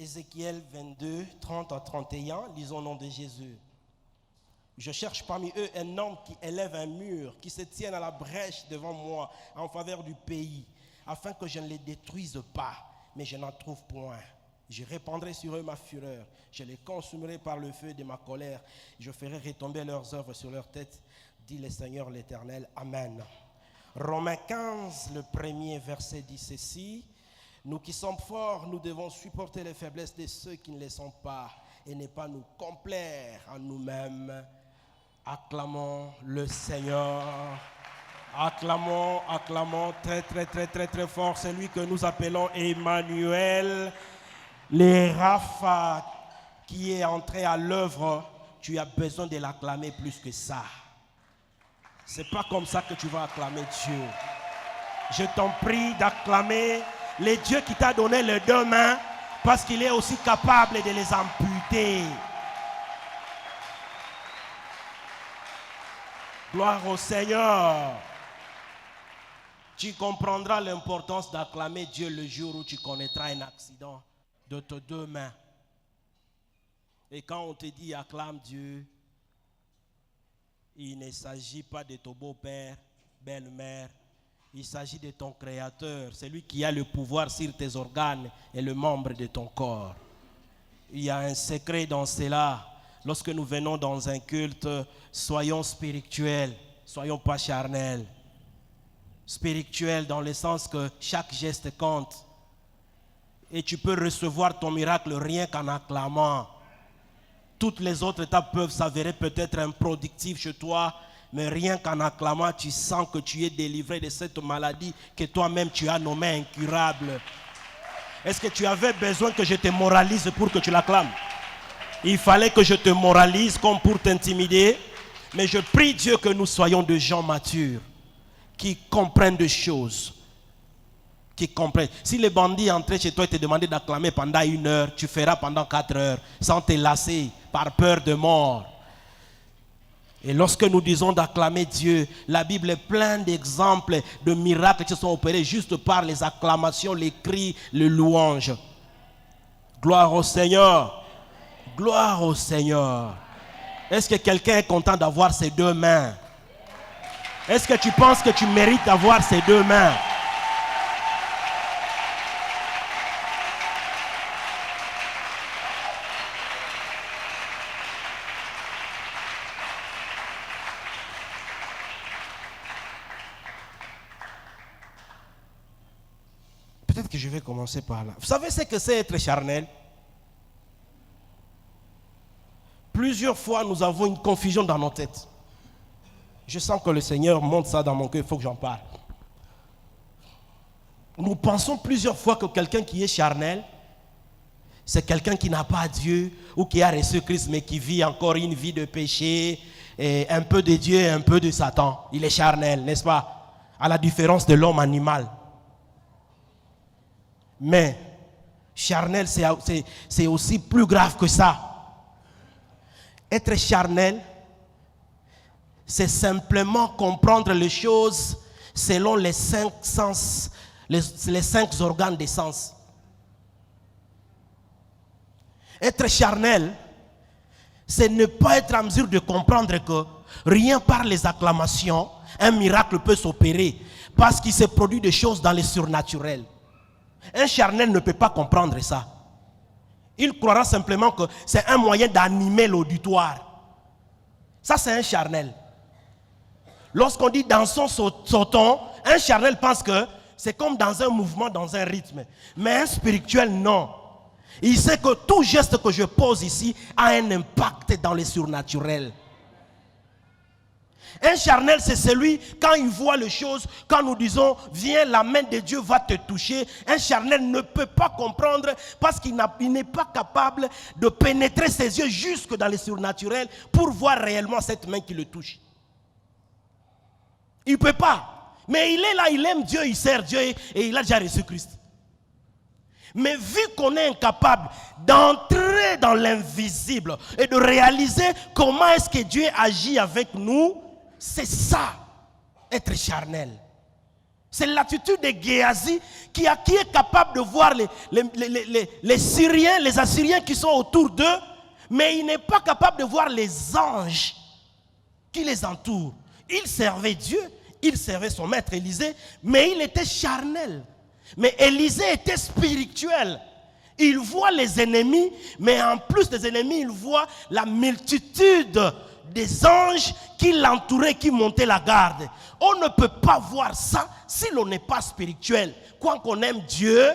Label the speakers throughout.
Speaker 1: Ézéchiel 22, 30 à 31, lisons au nom de Jésus. Je cherche parmi eux un homme qui élève un mur, qui se tienne à la brèche devant moi en faveur du pays, afin que je ne les détruise pas, mais je n'en trouve point. Je répandrai sur eux ma fureur, je les consumerai par le feu de ma colère, je ferai retomber leurs œuvres sur leurs têtes, dit le Seigneur l'Éternel. Amen. Romains 15, le premier verset dit ceci: nous qui sommes forts, nous devons supporter les faiblesses de ceux qui ne le sont pas et ne pas nous complaire en nous-mêmes. Acclamons le Seigneur. Acclamons, acclamons très, très, très, très, très fort celui que nous appelons Emmanuel. Les Rapha qui est entré à l'œuvre, tu as besoin de l'acclamer plus que ça. C'est pas comme ça que tu vas acclamer Dieu. Je t'en prie d'acclamer le Dieu qui t'a donné les deux mains, parce qu'il est aussi capable de les amputer. Gloire au Seigneur. Tu comprendras l'importance d'acclamer Dieu le jour où tu connaîtras un accident de tes deux mains. Et quand on te dit acclame Dieu, il ne s'agit pas de ton beau-père, belle-mère. Il s'agit de ton Créateur, c'est lui qui a le pouvoir sur tes organes et le membre de ton corps. Il y a un secret dans cela. Lorsque nous venons dans un culte, soyons spirituels, soyons pas charnels. Spirituels dans le sens que chaque geste compte. Et tu peux recevoir ton miracle rien qu'en acclamant. Toutes les autres étapes peuvent s'avérer peut-être improductives chez toi, mais rien qu'en acclamant, tu sens que tu es délivré de cette maladie que toi-même tu as nommée incurable. Est-ce que tu avais besoin que je te moralise pour que tu l'acclames? Il fallait que je te moralise comme pour t'intimider. Mais je prie Dieu que nous soyons des gens matures, qui comprennent des choses. Qui comprennent. Si les bandits entraient chez toi et te demandaient d'acclamer pendant 1 heure, tu feras pendant 4 heures, sans te lasser, par peur de mort. Et lorsque nous disons d'acclamer Dieu, la Bible est pleine d'exemples de miracles qui sont opérés juste par les acclamations, les cris, les louanges. Gloire au Seigneur. Gloire au Seigneur. Est-ce que quelqu'un est content d'avoir ses deux mains? Est-ce que tu penses que tu mérites d'avoir ces deux mains? Peut-être que je vais commencer par là. Vous savez ce que c'est être charnel? Plusieurs fois, nous avons une confusion dans nos têtes. Je sens que le Seigneur monte ça dans mon cœur, il faut que j'en parle. Nous pensons plusieurs fois que quelqu'un qui est charnel, c'est quelqu'un qui n'a pas Dieu ou qui a reçu Christ mais qui vit encore une vie de péché, et un peu de Dieu et un peu de Satan. Il est charnel, n'est-ce pas? À la différence de l'homme animal. Mais charnel, c'est aussi plus grave que ça. Être charnel, c'est simplement comprendre les choses selon les 5 sens, les 5 organes des sens. Être charnel, c'est ne pas être en mesure de comprendre que rien par les acclamations, un miracle peut s'opérer parce qu'il se produit des choses dans le surnaturel. Un charnel ne peut pas comprendre ça. Il croira simplement que c'est un moyen d'animer l'auditoire. Ça, c'est un charnel. Lorsqu'on dit dansons, sautons, un charnel pense que c'est comme dans un mouvement, dans un rythme. Mais un spirituel, non. Il sait que tout geste que je pose ici a un impact dans le surnaturel. Un charnel, c'est celui, quand il voit les choses, quand nous disons, viens, la main de Dieu va te toucher. Un charnel ne peut pas comprendre parce qu'il n'est pas capable de pénétrer ses yeux jusque dans le surnaturel pour voir réellement cette main qui le touche. Il ne peut pas. Mais il est là, il aime Dieu, il sert Dieu et il a déjà reçu Christ. Mais vu qu'on est incapable d'entrer dans l'invisible et de réaliser comment est-ce que Dieu agit avec nous, c'est ça, être charnel. C'est l'attitude de Géasi qui est capable de voir les Syriens, les Assyriens qui sont autour d'eux, mais il n'est pas capable de voir les anges qui les entourent. Il servait Dieu, il servait son maître Élisée, mais il était charnel. Mais Élisée était spirituel. Il voit les ennemis, mais en plus des ennemis, il voit la multitude des anges qui l'entouraient, qui montaient la garde. On ne peut pas voir ça si l'on n'est pas spirituel. Quoi qu'on aime Dieu,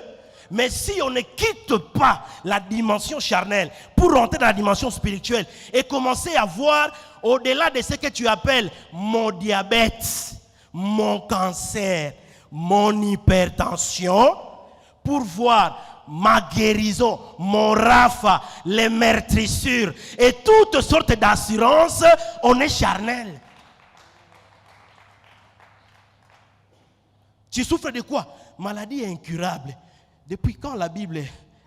Speaker 1: mais si on ne quitte pas la dimension charnelle pour rentrer dans la dimension spirituelle et commencer à voir au-delà de ce que tu appelles mon diabète, mon cancer, mon hypertension, pour voir ma guérison, mon Rapha, les meurtrissures et toutes sortes d'assurances, on est charnel. Tu souffres de quoi? Maladie incurable. Depuis quand la Bible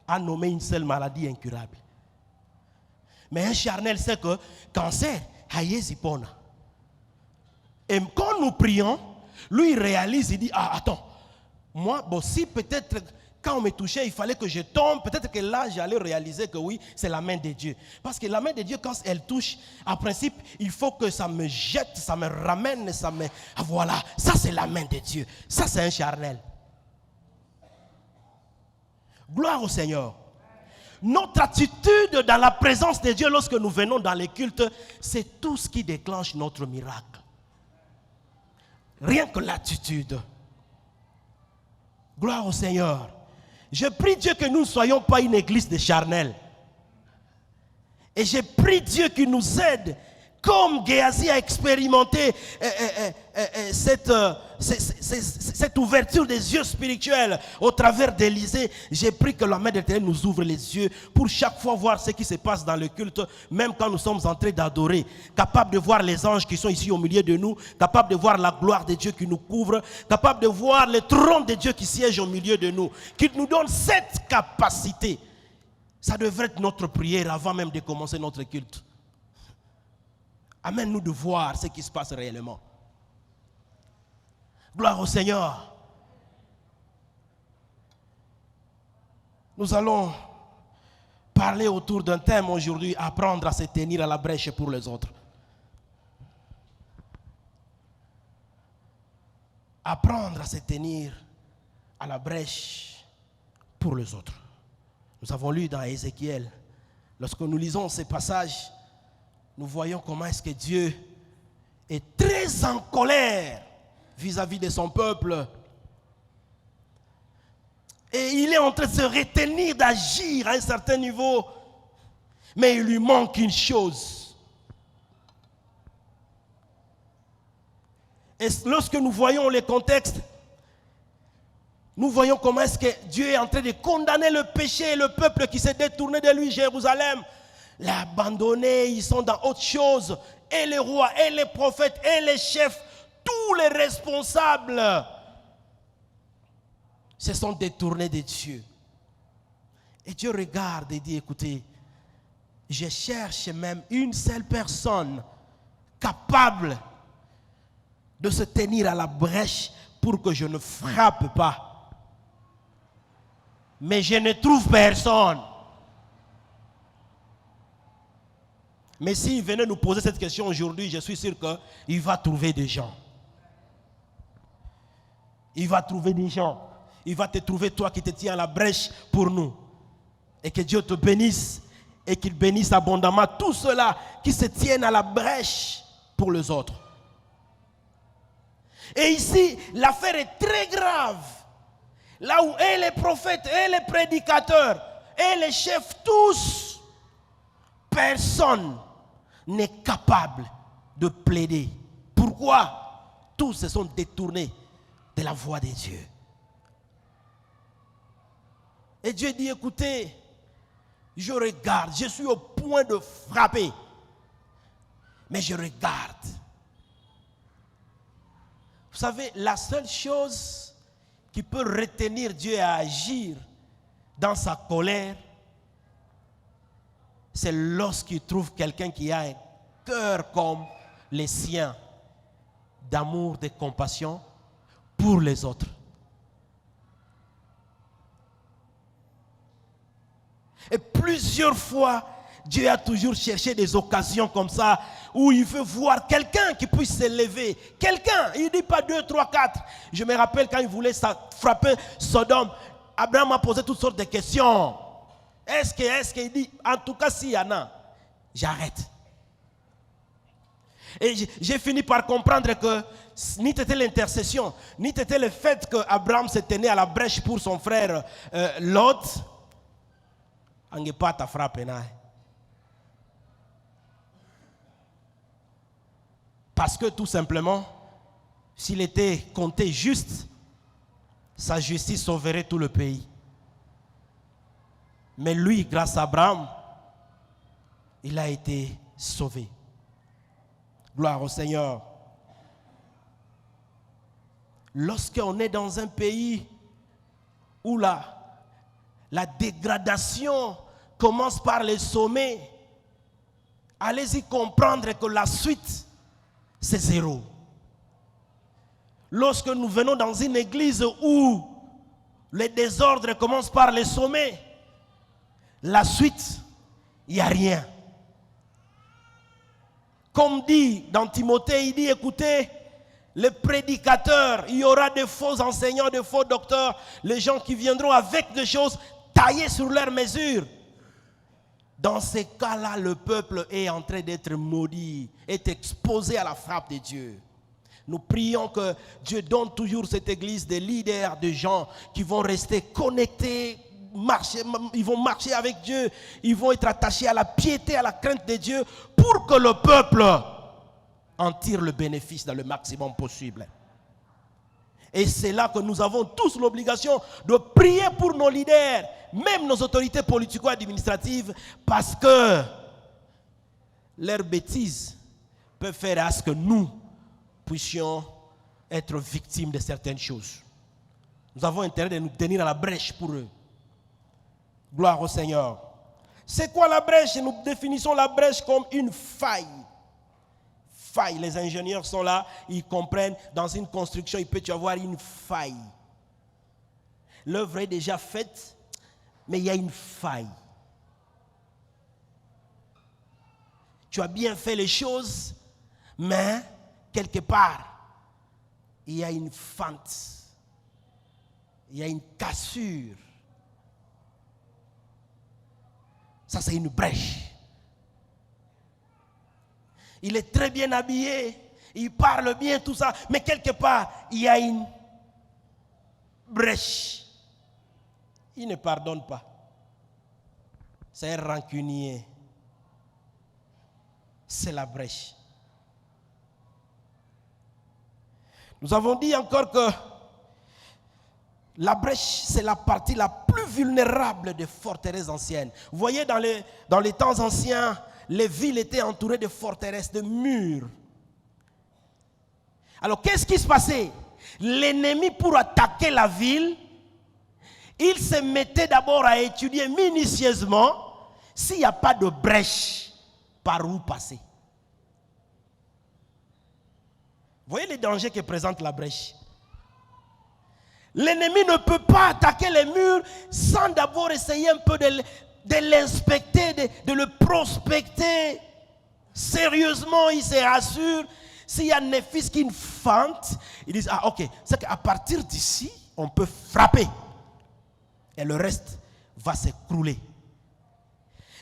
Speaker 1: a nommé une seule maladie incurable? Mais un charnel sait que cancer, hayezipona. Et quand nous prions, lui il réalise, il dit, ah attends, moi, bon, si peut-être quand on me touchait, il fallait que je tombe, peut-être que là, j'allais réaliser que oui, c'est la main de Dieu. Parce que la main de Dieu, quand elle touche, en principe, il faut que ça me jette, ça me ramène, ça me... Voilà, ça c'est la main de Dieu. Ça c'est un charnel. Gloire au Seigneur. Notre attitude dans la présence de Dieu lorsque nous venons dans les cultes, c'est tout ce qui déclenche notre miracle. Rien que l'attitude. Gloire au Seigneur. Je prie Dieu que nous ne soyons pas une église de charnel. Et je prie Dieu qu'il nous aide, comme Géasi a expérimenté cette ouverture des yeux spirituels au travers d'Élisée. J'ai pris que la main de l'Éternel nous ouvre les yeux pour chaque fois voir ce qui se passe dans le culte, même quand nous sommes en train d'adorer, capable de voir les anges qui sont ici au milieu de nous, capable de voir la gloire de Dieu qui nous couvre, capable de voir le trône de Dieu qui siège au milieu de nous, qui nous donne cette capacité. Ça devrait être notre prière avant même de commencer notre culte. Amène-nous de voir ce qui se passe réellement. Gloire au Seigneur. Nous allons parler autour d'un thème aujourd'hui, apprendre à se tenir à la brèche pour les autres. Apprendre à se tenir à la brèche pour les autres. Nous avons lu dans Ézéchiel, lorsque nous lisons ces passages, nous voyons comment est-ce que Dieu est très en colère vis-à-vis de son peuple. Et il est en train de se retenir d'agir à un certain niveau. Mais il lui manque une chose. Et lorsque nous voyons les contextes, nous voyons comment est-ce que Dieu est en train de condamner le péché et le peuple qui s'est détourné de lui, Jérusalem. L'a abandonné, ils sont dans autre chose. Et les rois, et les prophètes, et les chefs, tous les responsables se sont détournés de Dieu. Et Dieu regarde et dit, écoutez, je cherche même une seule personne capable de se tenir à la brèche pour que je ne frappe pas. Mais je ne trouve personne. Mais s'il venait nous poser cette question aujourd'hui, je suis sûr qu'il va trouver des gens. Il va trouver des gens. Il va te trouver toi qui te tiens à la brèche pour nous. Et que Dieu te bénisse et qu'il bénisse abondamment tous ceux-là qui se tiennent à la brèche pour les autres. Et ici, l'affaire est très grave. Là où et les prophètes, et les prédicateurs, et les chefs, tous, personne n'est capable de plaider. Pourquoi? Tous se sont détournés de la voix de Dieu. Et Dieu dit, écoutez, je regarde, je suis au point de frapper, mais je regarde. Vous savez, la seule chose qui peut retenir Dieu à agir dans sa colère, c'est lorsqu'il trouve quelqu'un qui a un cœur comme les siens, d'amour, de compassion, pour les autres. Et plusieurs fois, Dieu a toujours cherché des occasions comme ça où il veut voir quelqu'un qui puisse s'élever. Quelqu'un, il ne dit pas 2, 3, 4. Je me rappelle quand il voulait frapper Sodome, Abraham a posé toutes sortes de questions. Est-ce qu'il dit, en tout cas s'il y en a, j'arrête. Et j'ai fini par comprendre que ni c'était l'intercession, ni c'était le fait qu'Abraham se tenait à la brèche pour son frère Lot. On n'est pas ta frappe. Parce que tout simplement, s'il était compté juste, sa justice sauverait tout le pays. Mais lui, grâce à Abraham, il a été sauvé. Gloire au Seigneur. Lorsqu'on est dans un pays où la dégradation commence par les sommets, allez-y comprendre que la suite, c'est zéro. Lorsque nous venons dans une église où les désordres commencent par les sommets, la suite, il n'y a rien. Comme dit dans Timothée, il dit, écoutez, les prédicateurs, il y aura des faux enseignants, des faux docteurs, les gens qui viendront avec des choses taillées sur leur mesure. Dans ces cas-là, le peuple est en train d'être maudit, est exposé à la frappe de Dieu. Nous prions que Dieu donne toujours cette église des leaders, de gens qui vont rester connectés, ils vont marcher avec Dieu, ils vont être attachés à la piété, à la crainte de Dieu, pour que le peuple en tire le bénéfice dans le maximum possible. Et c'est là que nous avons tous l'obligation de prier pour nos leaders, même nos autorités politico-administratives, parce que leurs bêtises peuvent faire à ce que nous puissions être victimes de certaines choses. Nous avons intérêt de nous tenir à la brèche pour eux. Gloire au Seigneur. C'est quoi la brèche? Nous définissons la brèche comme une faille. Faille. Les ingénieurs sont là, ils comprennent. Dans une construction, il peut y avoir une faille. L'œuvre est déjà faite, mais il y a une faille. Tu as bien fait les choses, mais quelque part, il y a une fente. Il y a une cassure. Ça, c'est une brèche. Il est très bien habillé, il parle bien, tout ça, mais quelque part, il y a une brèche. Il ne pardonne pas. C'est un rancunier. C'est la brèche. Nous avons dit encore que la brèche, c'est la partie la plus vulnérable des forteresses anciennes. Vous voyez, dans les temps anciens, les villes étaient entourées de forteresses, de murs. Alors, qu'est-ce qui se passait? L'ennemi, pour attaquer la ville, il se mettait d'abord à étudier minutieusement s'il n'y a pas de brèche par où passer. Vous voyez les dangers que présente la brèche? L'ennemi ne peut pas attaquer les murs sans d'abord essayer un peu de l'inspecter, de le prospecter. Sérieusement, il se rassure. S'il y a un fils qui fente, ils disent, ah ok, c'est qu'à partir d'ici, on peut frapper. Et le reste va s'écrouler.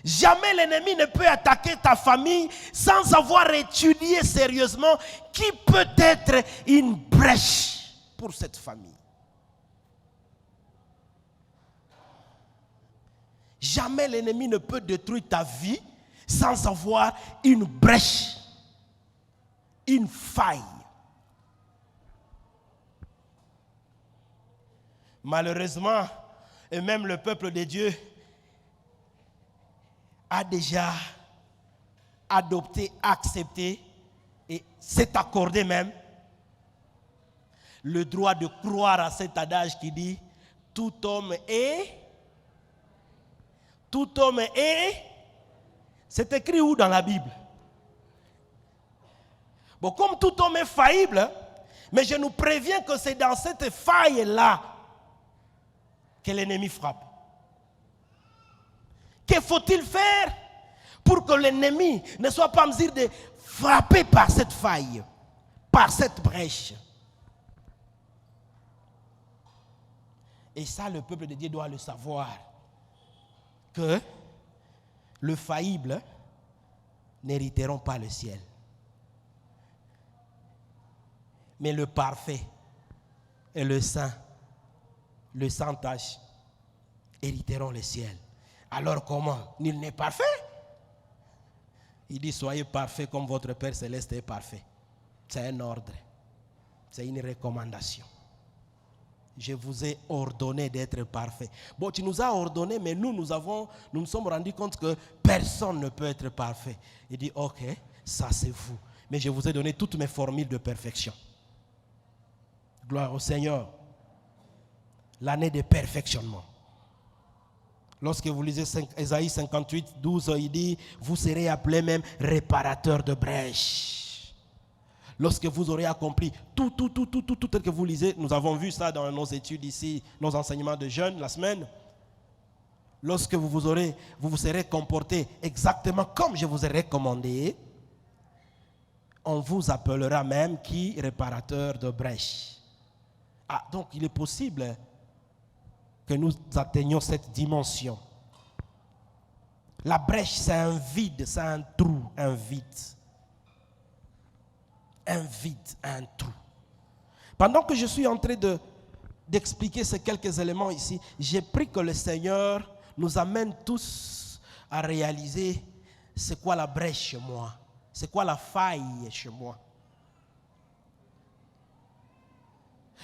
Speaker 1: Jamais l'ennemi ne peut attaquer ta famille sans avoir étudié sérieusement qui peut être une brèche pour cette famille. Jamais l'ennemi ne peut détruire ta vie sans avoir une brèche, une faille. Malheureusement, et même le peuple de Dieu a déjà adopté, accepté et s'est accordé même le droit de croire à cet adage qui dit tout homme est. Tout homme est. C'est écrit où dans la Bible? Bon, comme tout homme est faillible, Mais je nous préviens que c'est dans cette faille-là que l'ennemi frappe. Que faut-il faire pour que l'ennemi ne soit pas en mesure de frapper par cette faille, par cette brèche? Et ça, le peuple de Dieu doit le savoir, que le faillible n'hériteront pas le ciel. Mais le parfait et le saint, le sans tache, hériteront le ciel. Alors comment? Nul n'est parfait. Il dit, soyez parfaits comme votre Père Céleste est parfait. C'est un ordre. C'est une recommandation. Je vous ai ordonné d'être parfait. Bon, tu nous as ordonné, mais nous nous sommes rendus compte que personne ne peut être parfait. Il dit, ok, ça c'est vous. Mais je vous ai donné toutes mes formules de perfection. Gloire au Seigneur. L'année de perfectionnement. Lorsque vous lisez Ésaïe 58, 12, il dit, vous serez appelés même réparateurs de brèches. Lorsque vous aurez accompli tout tel que vous lisez, nous avons vu ça dans nos études ici, nos enseignements de jeunes la semaine. Lorsque vous vous serez comportés exactement comme je vous ai recommandé, on vous appellera même qui? Réparateur de brèches. Ah, donc il est possible que nous atteignions cette dimension. La brèche, c'est un vide, c'est un trou, un vide. Un vide, un trou. Pendant que je suis en train d'expliquer ces quelques éléments ici, j'ai pris que le Seigneur nous amène tous à réaliser c'est quoi la brèche chez moi, c'est quoi la faille chez moi.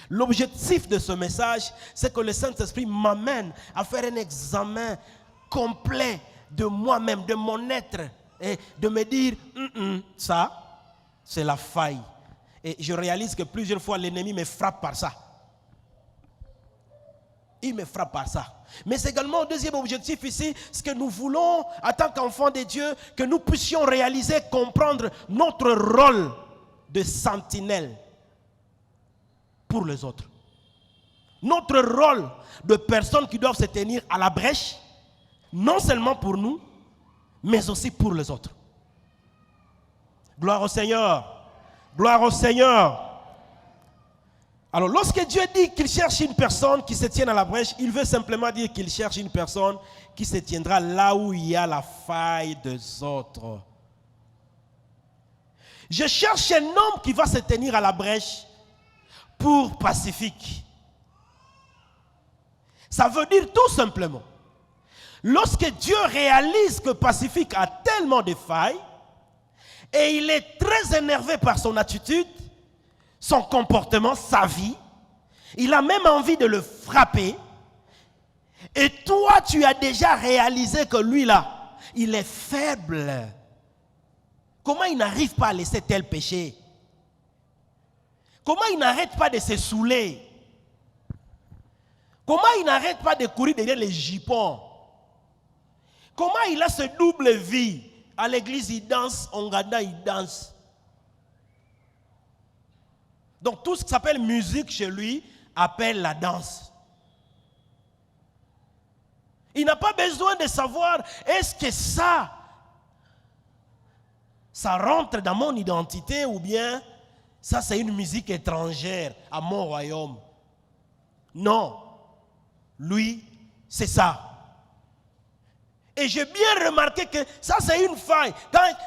Speaker 1: L'objectif de ce message, c'est que le Saint-Esprit m'amène à faire un examen complet de moi-même, de mon être, et de me dire, ça, c'est la faille. Et je réalise que plusieurs fois, l'ennemi me frappe par ça. Il me frappe par ça. Mais c'est également le deuxième objectif ici, ce que nous voulons, en tant qu'enfants de Dieu, que nous puissions réaliser, comprendre notre rôle de sentinelle pour les autres. Notre rôle de personnes qui doivent se tenir à la brèche, non seulement pour nous, mais aussi pour les autres. Gloire au Seigneur. Gloire au Seigneur. Alors, lorsque Dieu dit qu'il cherche une personne qui se tienne à la brèche, il veut simplement dire qu'il cherche une personne qui se tiendra là où il y a la faille des autres. Je cherche un homme qui va se tenir à la brèche pour Pacifique. Ça veut dire tout simplement, lorsque Dieu réalise que Pacifique a tellement de failles, et il est très énervé par son attitude, son comportement, sa vie, il a même envie de le frapper, et toi tu as déjà réalisé que lui là, il est faible. Comment il n'arrive pas à laisser tel péché? Comment il n'arrête pas de se saouler? Comment il n'arrête pas de courir derrière les jupons? Comment il a ce double vie? À l'église, il danse, en Ouganda, il danse. Donc tout ce qui s'appelle musique chez lui appelle la danse. Il n'a pas besoin de savoir, est-ce que ça rentre dans mon identité ou bien ça c'est une musique étrangère à mon royaume. Non. Lui, c'est ça. Et j'ai bien remarqué que ça c'est une faille.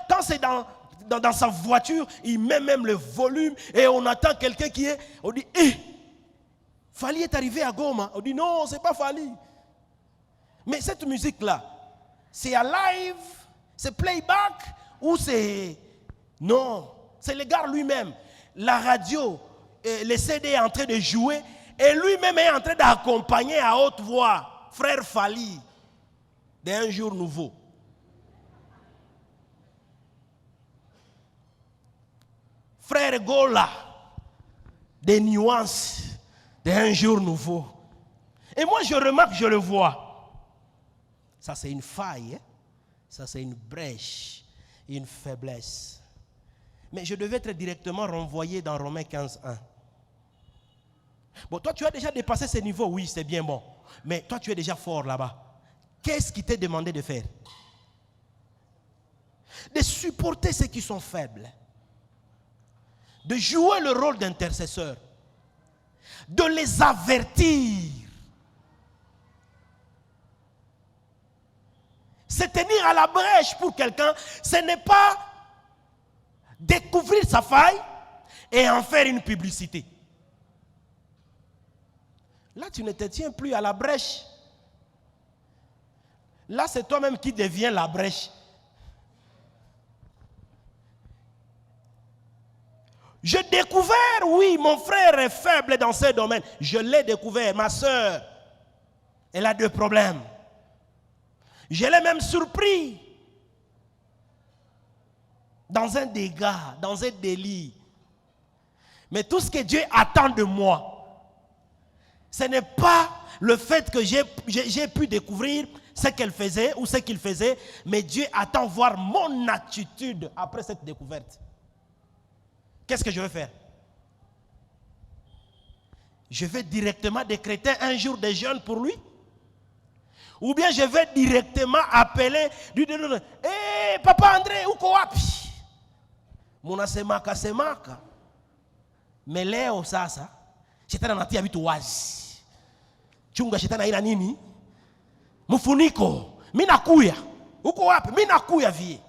Speaker 1: Quand c'est dans sa voiture, il met même le volume et on attend quelqu'un qui est... On dit, Fali est arrivé à Goma. On dit, non, c'est pas Fali. Mais cette musique-là, c'est à live, c'est playback ou c'est... Non, c'est le gars lui-même. La radio, le CD est en train de jouer et lui-même est en train d'accompagner à haute voix frère Fali d'un jour nouveau. Frère Gola des nuances d'un jour nouveau. Et moi je remarque, je le vois. Ça c'est une faille, hein? Ça c'est une brèche, une faiblesse. Mais je devais être directement renvoyé dans Romains 15:1. Bon, toi, tu as déjà dépassé ce niveau, oui, c'est bien bon. Mais toi, tu es déjà fort là-bas. Qu'est-ce qui t'est demandé de faire? De supporter ceux qui sont faibles. De jouer le rôle d'intercesseur. De les avertir. Se tenir à la brèche pour quelqu'un, ce n'est pas découvrir sa faille et en faire une publicité. Là, tu ne te tiens plus à la brèche. Là, c'est toi-même qui deviens la brèche. J'ai découvert, oui, mon frère est faible dans ce domaine. Je l'ai découvert. Ma soeur, elle a 2 problèmes. Je l'ai même surpris. Dans un dégât, dans un délit. Mais tout ce que Dieu attend de moi, ce n'est pas le fait que j'ai pu découvrir ce qu'elle faisait ou ce qu'il faisait, mais Dieu attend voir mon attitude après cette découverte. Qu'est-ce que je vais faire? Je vais directement décréter un jour de jeûne pour lui? Ou bien je vais directement appeler, lui dire, hey, Papa André, uko wapi? Munasemaka semaka. Mais leo sasa, shetani anatia vitu wazi. Chunga shetani haina nini? Mfuniko. Mimi nakuya. Uko wapi? Mimi nakuya vie.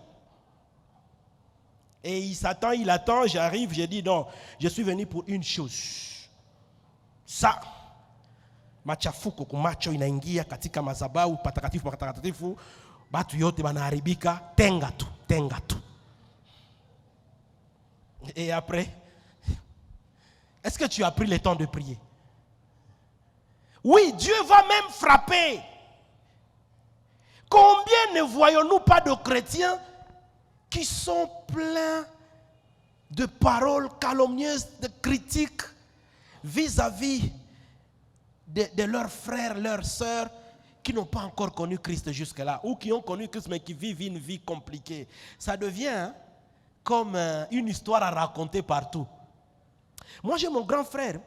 Speaker 1: Et il s'attend, il attend, j'arrive, je dis non, je suis venu pour une chose. Ça, machafuko kumacho inaingia katika madhabahu patakatifu, batu yote banaharibika, tenga tu. Et après, est-ce que tu as pris le temps de prier? Oui, Dieu va même frapper. Combien ne voyons-nous pas de chrétiens qui sont pleins de paroles calomnieuses, de critiques vis-à-vis de leurs frères, leurs sœurs qui n'ont pas encore connu Christ jusque-là, ou qui ont connu Christ mais qui vivent une vie compliquée. Ça devient comme une histoire à raconter partout. Moi j'ai mon grand frère.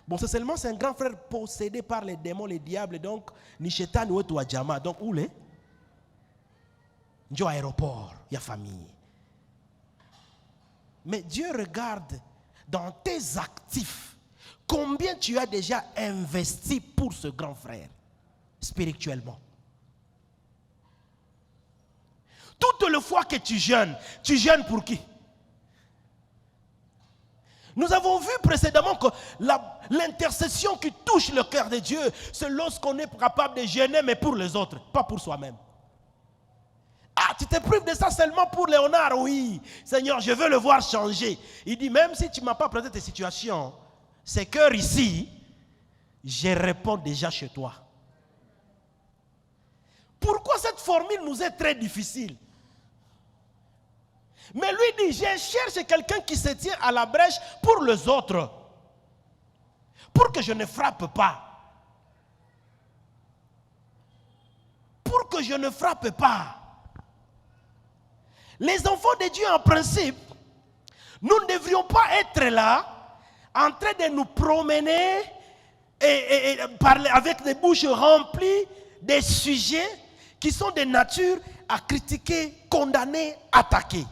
Speaker 1: Bon, c'est un grand frère possédé par les démons, les diables, donc ni Shetan ou tout Adjama. Donc où les? Njo aéroport, il y a famille. Mais Dieu regarde dans tes actifs combien tu as déjà investi pour ce grand frère spirituellement. Toutes les fois que tu jeûnes pour qui? Nous avons vu précédemment que l'intercession qui touche le cœur de Dieu, c'est lorsqu'on est capable de jeûner, mais pour les autres, pas pour soi-même. Ah, tu te prives de ça seulement pour Léonard, oui. Seigneur, je veux le voir changer. Il dit, même si tu ne m'as pas présenté tes situations, ces cœurs ici, je réponds déjà chez toi. Pourquoi cette formule nous est très difficile? Mais lui dit, je cherche quelqu'un qui se tient à la brèche pour les autres. Pour que je ne frappe pas. Pour que je ne frappe pas. Les enfants de Dieu, en principe, nous ne devrions pas être là, en train de nous promener et parler avec des bouches remplies des sujets qui sont de nature à critiquer, condamner, attaquer.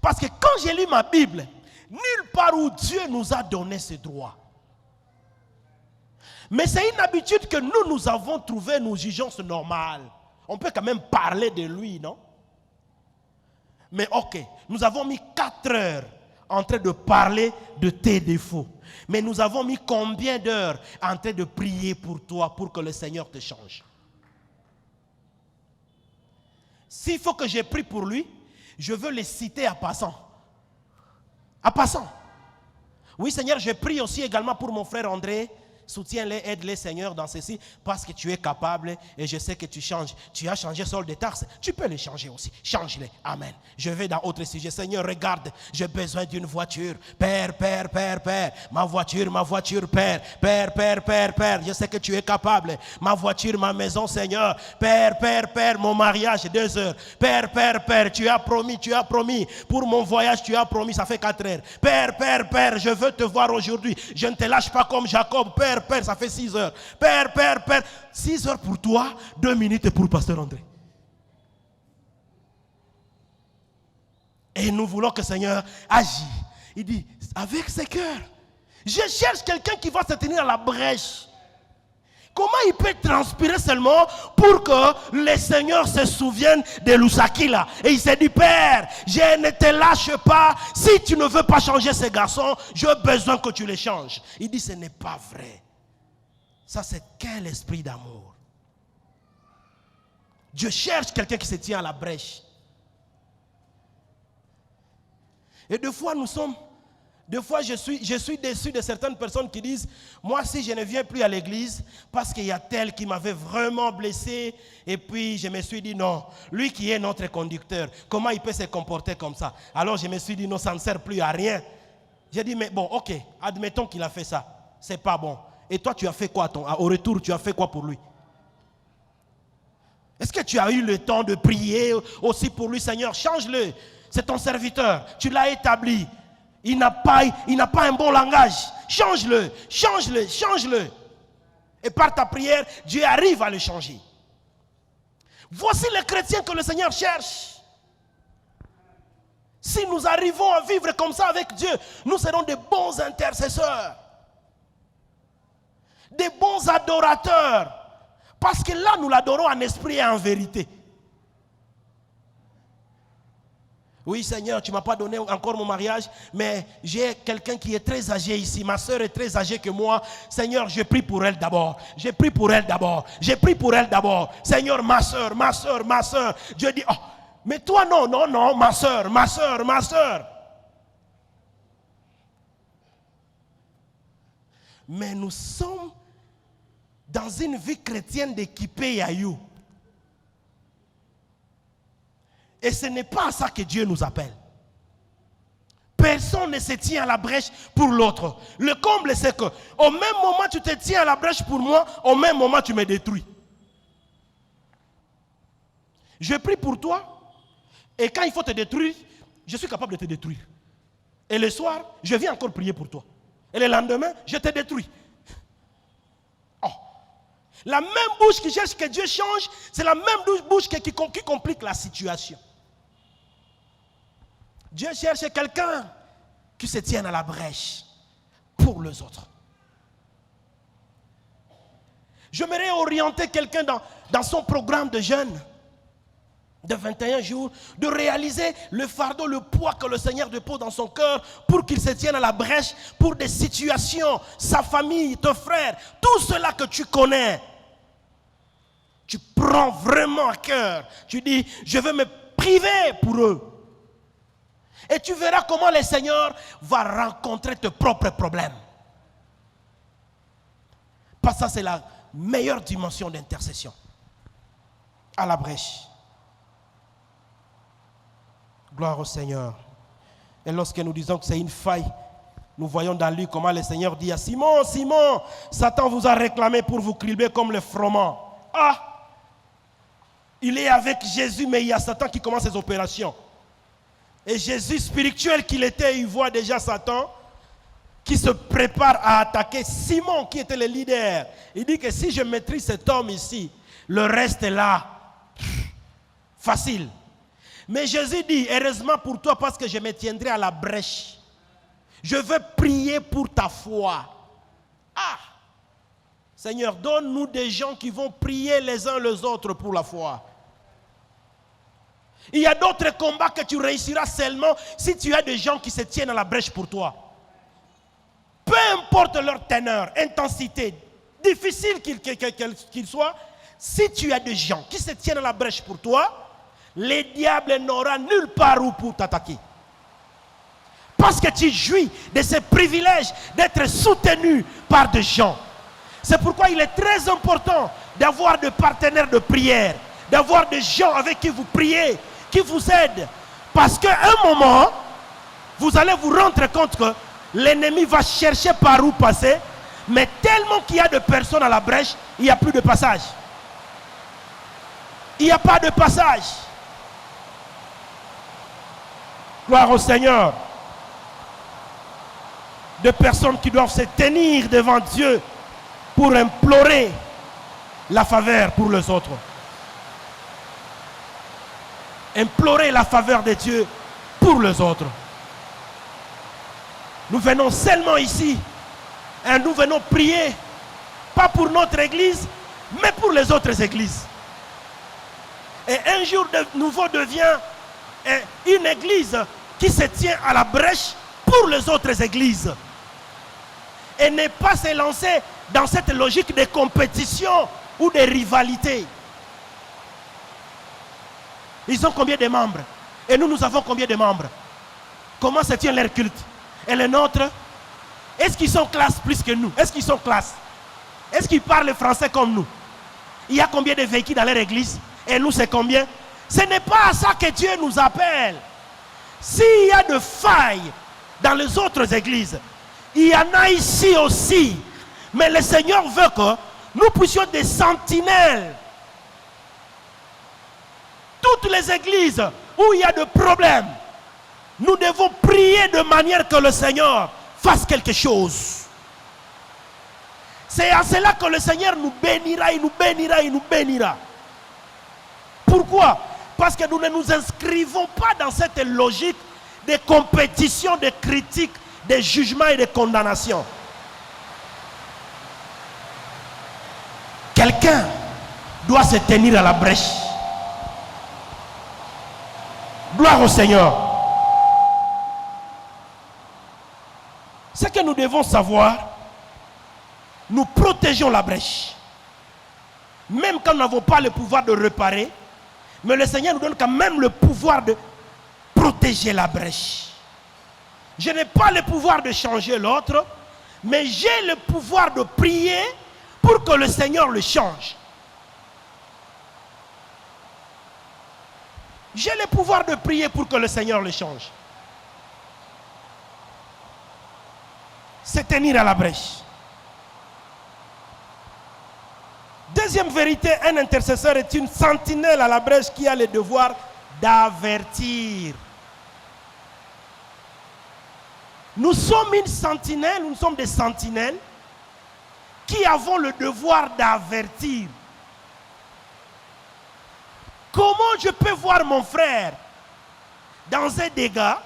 Speaker 1: Parce que quand j'ai lu ma Bible, nulle part où Dieu nous a donné ce droit. Mais c'est une habitude que nous avons trouvée, nous jugeons c'est normal. On peut quand même parler de lui, non? Mais ok, nous avons mis 4 heures en train de parler de tes défauts. Mais nous avons mis combien d'heures en train de prier pour toi, pour que le Seigneur te change? S'il faut que je prie pour lui, je veux les citer à passant. À passant. Oui, Seigneur, je prie aussi également pour mon frère André. Soutiens-les, aide-les, Seigneur, dans ceci, parce que tu es capable et je sais que tu changes. Tu as changé Saul de Tarse, tu peux les changer aussi. Change-les. Amen. Je vais dans autre sujet. Seigneur, regarde, j'ai besoin d'une voiture. Père, ma voiture, Père. Père, je sais que tu es capable. Ma voiture, ma maison, Seigneur. Père, mon mariage, 2 heures. Père, tu as promis. Pour mon voyage, tu as promis, ça fait 4 heures. Père, je veux te voir aujourd'hui. Je ne te lâche pas comme Jacob. Père, ça fait 6 heures. Père, 6 heures pour toi, 2 minutes pour Pasteur André. Et nous voulons que le Seigneur agisse. Il dit, avec ses cœurs, je cherche quelqu'un qui va se tenir à la brèche. Comment il peut transpirer seulement pour que le Seigneur se souvienne de Lusakila? Et il s'est dit, Père, je ne te lâche pas. Si tu ne veux pas changer ces garçons, j'ai besoin que tu les changes. Il dit, ce n'est pas vrai. Ça, c'est quel esprit d'amour. Dieu cherche quelqu'un qui se tient à la brèche. Et des fois, je suis déçu de certaines personnes qui disent, moi si je ne viens plus à l'église parce qu'il y a tel qui m'avait vraiment blessé et puis je me suis dit non, lui qui est notre conducteur, comment il peut se comporter comme ça? Alors je me suis dit non, ça ne sert plus à rien. J'ai dit mais bon, ok, admettons qu'il a fait ça, c'est pas bon. Et toi tu as fait quoi au retour, tu as fait quoi pour lui? Est-ce que tu as eu le temps de prier aussi pour lui? Seigneur, change-le, c'est ton serviteur, tu l'as établi. Il n'a pas un bon langage. Change-le. Et par ta prière, Dieu arrive à le changer. Voici les chrétiens que le Seigneur cherche. Si nous arrivons à vivre comme ça avec Dieu, nous serons de bons intercesseurs. Des bons adorateurs. Parce que là, nous l'adorons en esprit et en vérité. Oui Seigneur, tu ne m'as pas donné encore mon mariage, mais j'ai quelqu'un qui est très âgé ici. Ma soeur est très âgée que moi. Seigneur, je prie pour elle d'abord. Seigneur, ma soeur. Dieu dit, oh, mais toi non, ma soeur. Mais nous sommes dans une vie chrétienne d'équipés Yahou. Et ce n'est pas à ça que Dieu nous appelle. Personne ne se tient à la brèche pour l'autre. Le comble, c'est que au même moment tu te tiens à la brèche pour moi, au même moment tu me détruis. Je prie pour toi, et quand il faut te détruire, je suis capable de te détruire. Et le soir, je viens encore prier pour toi. Et le lendemain, je te détruis. Oh. La même bouche qui cherche que Dieu change, c'est la même bouche qui complique la situation. Dieu cherche quelqu'un qui se tienne à la brèche pour les autres. J'aimerais orienter quelqu'un dans son programme de jeûne de 21 jours, de réaliser le fardeau, le poids que le Seigneur dépose dans son cœur pour qu'il se tienne à la brèche pour des situations, sa famille, tes frères, tout cela que tu connais. Tu prends vraiment à cœur. Tu dis, je vais me priver pour eux. Et tu verras comment le Seigneur va rencontrer tes propres problèmes. Parce que ça, c'est la meilleure dimension d'intercession. À la brèche. Gloire au Seigneur. Et lorsque nous disons que c'est une faille, nous voyons dans lui comment le Seigneur dit à Simon, Simon, Satan vous a réclamé pour vous cribler comme le froment. Ah! Il est avec Jésus, mais il y a Satan qui commence ses opérations. Et Jésus, spirituel qu'il était, il voit déjà Satan qui se prépare à attaquer Simon, qui était le leader. Il dit que si je maîtrise cet homme ici, le reste est là. Facile. Mais Jésus dit, heureusement pour toi, parce que je me tiendrai à la brèche. Je veux prier pour ta foi. Ah! Seigneur, donne-nous des gens qui vont prier les uns les autres pour la foi. Il y a d'autres combats que tu réussiras seulement si tu as des gens qui se tiennent à la brèche pour toi. Peu importe leur teneur, intensité, difficile qu'il soit, si tu as des gens qui se tiennent à la brèche pour toi, les diables n'auront nulle part où pour t'attaquer. Parce que tu jouis de ce privilège d'être soutenu par des gens C'est pourquoi il est très important d'avoir des partenaires de prière, d'avoir des gens avec qui vous priez, qui vous aident. Parce qu'à un moment, vous allez vous rendre compte que l'ennemi va chercher par où passer, mais tellement qu'il y a de personnes à la brèche, il n'y a plus de passage. Il n'y a pas de passage. Gloire au Seigneur. De personnes qui doivent se tenir devant Dieu pour implorer la faveur pour les autres. Implorer la faveur de Dieu pour les autres. Nous venons seulement ici et nous venons prier, pas pour notre église, mais pour les autres églises. Et un jour de nouveau devient une église qui se tient à la brèche pour les autres églises. Et ne pas se lancer dans cette logique de compétition ou de rivalité. Ils ont combien de membres? Et nous avons combien de membres? Comment se tient leur culte? Et les nôtres? Est-ce qu'ils sont classe plus que nous? Est-ce qu'ils sont classe? Est-ce qu'ils parlent français comme nous? Il y a combien de véhicules dans leur église? Et nous, c'est combien? Ce n'est pas à ça que Dieu nous appelle. S'il y a de failles dans les autres églises, il y en a ici aussi. Mais le Seigneur veut que nous puissions être des sentinelles. Toutes les églises où il y a des problèmes, nous devons prier de manière que le Seigneur fasse quelque chose. C'est à cela que le Seigneur nous bénira, il nous bénira, il nous bénira. Pourquoi? Parce que nous ne nous inscrivons pas dans cette logique de compétition, de critique, de jugement et de condamnation. Quelqu'un doit se tenir à la brèche. Gloire au Seigneur. Ce que nous devons savoir, nous protégeons la brèche. Même quand nous n'avons pas le pouvoir de réparer, mais le Seigneur nous donne quand même le pouvoir de protéger la brèche. Je n'ai pas le pouvoir de changer l'autre, mais j'ai le pouvoir de prier pour que le Seigneur le change. J'ai le pouvoir de prier pour que le Seigneur le change. C'est tenir à la brèche. Deuxième vérité, un intercesseur est une sentinelle à la brèche qui a le devoir d'avertir. Nous sommes une sentinelle, nous sommes des sentinelles qui avons le devoir d'avertir. Comment je peux voir mon frère dans un dégât?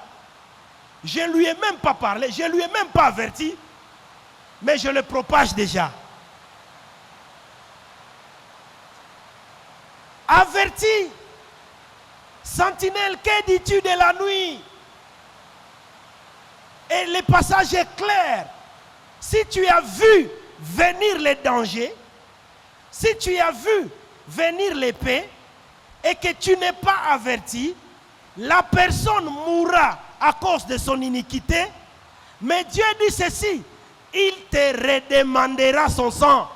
Speaker 1: Je ne lui ai même pas parlé, je ne lui ai même pas averti, mais je le propage déjà. Avertis. Sentinelle, que dis-tu de la nuit? Et le passage est clair. Si tu as vu venir les dangers, si tu as vu venir l'épée, et que tu n'es pas averti, la personne mourra à cause de son iniquité, mais Dieu dit ceci, il te redemandera son sang.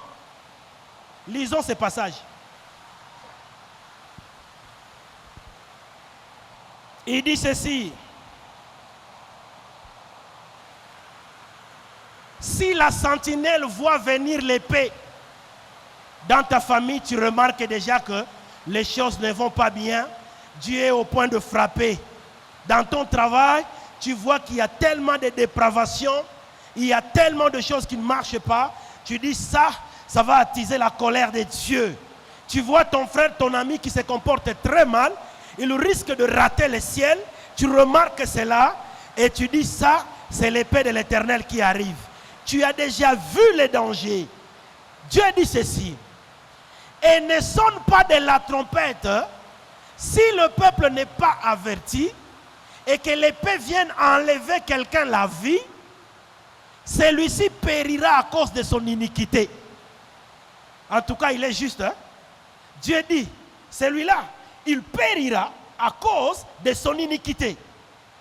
Speaker 1: Lisons ce passage. Il dit ceci, si la sentinelle voit venir l'épée dans ta famille, tu remarques déjà que les choses ne vont pas bien. Dieu est au point de frapper. Dans ton travail, tu vois qu'il y a tellement de dépravations, il y a tellement de choses qui ne marchent pas. Tu dis ça va attiser la colère de Dieu. Tu vois ton frère, ton ami qui se comporte très mal, il risque de rater le ciel. Tu remarques cela et tu dis ça, c'est l'épée de l'Éternel qui arrive. Tu as déjà vu les dangers. Dieu dit ceci. Et ne sonne pas de la trompette si le peuple n'est pas averti et que l'épée vienne enlever quelqu'un la vie, celui-ci périra à cause de son iniquité. En tout cas, il est juste. Hein? Dieu dit, celui-là, il périra à cause de son iniquité.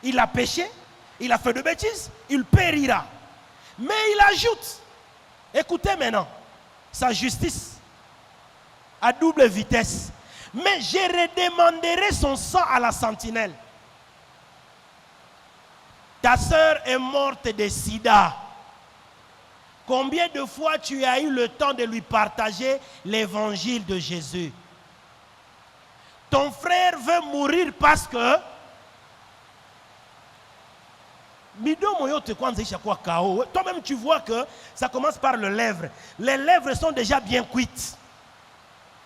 Speaker 1: Il a péché, il a fait de bêtises, il périra. Mais il ajoute, écoutez maintenant, sa justice à double vitesse. Mais je redemanderai son sang à la sentinelle. Ta sœur est morte de sida. Combien de fois tu as eu le temps de lui partager l'évangile de Jésus? Ton frère veut mourir parce que toi-même tu vois que ça commence par le lèvre. Les lèvres sont déjà bien cuites.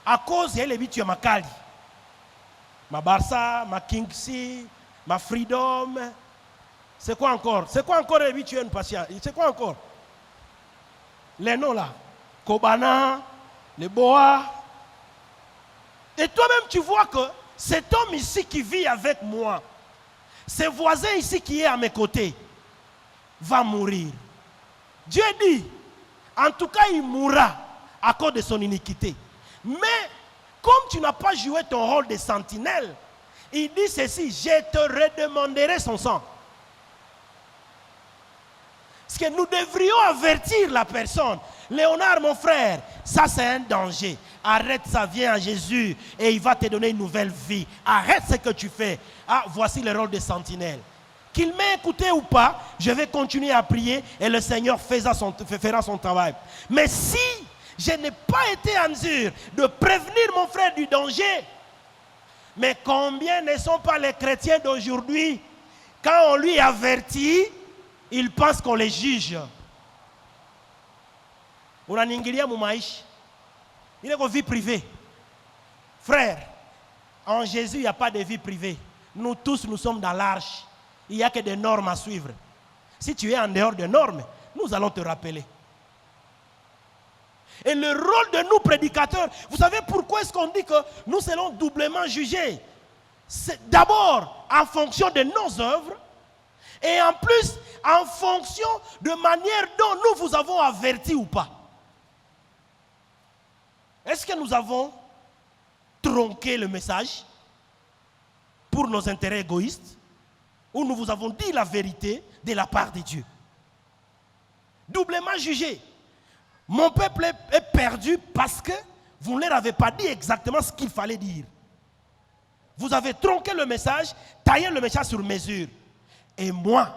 Speaker 1: À cause de les ma Kali. Ma Barça, ma Kingsi, ma Freedom. C'est quoi encore? C'est quoi encore les habitués patients? C'est quoi encore? Les noms là. Kobana, les Boa. Et toi-même tu vois que cet homme ici qui vit avec moi, ce voisin ici qui est à mes côtés, va mourir. Dieu dit, en tout cas il mourra à cause de son iniquité. Mais comme tu n'as pas joué ton rôle de sentinelle, il dit ceci, je te redemanderai son sang. Parce que nous devrions avertir la personne. Léonard, mon frère, ça c'est un danger. Arrête ça, viens à Jésus et il va te donner une nouvelle vie. Arrête ce que tu fais. Ah, voici le rôle de sentinelle. Qu'il m'ait écouté ou pas, je vais continuer à prier et le Seigneur fera son travail. Mais si je n'ai pas été en mesure de prévenir mon frère du danger, mais combien ne sont pas les chrétiens d'aujourd'hui, quand on lui avertit, il pense qu'on les juge. Il est une vie privée. Frère, en Jésus, il n'y a pas de vie privée. Nous tous, nous sommes dans l'arche. Il n'y a que des normes à suivre. Si tu es en dehors des normes, nous allons te rappeler. Et le rôle de nous prédicateurs, vous savez pourquoi est-ce qu'on dit que nous serons doublement jugés? C'est d'abord en fonction de nos œuvres et en plus en fonction de manière dont nous vous avons averti ou pas. Est-ce que nous avons tronqué le message pour nos intérêts égoïstes ou nous vous avons dit la vérité de la part de Dieu? Doublement jugé. Mon peuple est perdu parce que vous ne leur avez pas dit exactement ce qu'il fallait dire. Vous avez tronqué le message, taillé le message sur mesure. Et moi,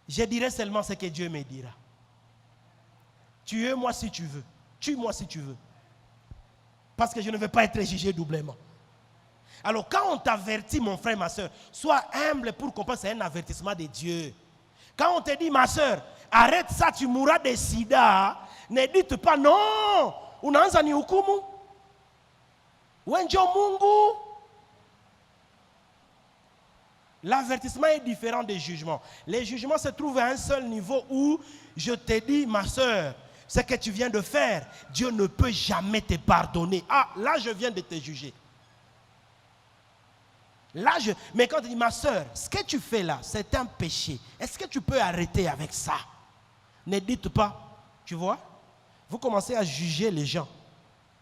Speaker 1: je dirai seulement ce que Dieu me dira. Tue-moi si tu veux. Tue-moi si tu veux. Parce que je ne veux pas être jugé doublement. Alors quand on t'avertit, mon frère, ma soeur, sois humble pour comprendre que c'est un avertissement de Dieu. Quand on te dit, ma soeur, arrête ça, tu mourras de sida, ne dites pas non. Unaanza ni hukumu. Wenjo Mungu. L'avertissement est différent des jugements. Les jugements se trouvent à un seul niveau où je te dis, ma soeur, ce que tu viens de faire, Dieu ne peut jamais te pardonner. Ah, là je viens de te juger. Mais quand tu dis, ma soeur, ce que tu fais là, c'est un péché. Est-ce que tu peux arrêter avec ça? Ne dites pas, tu vois, vous commencez à juger les gens.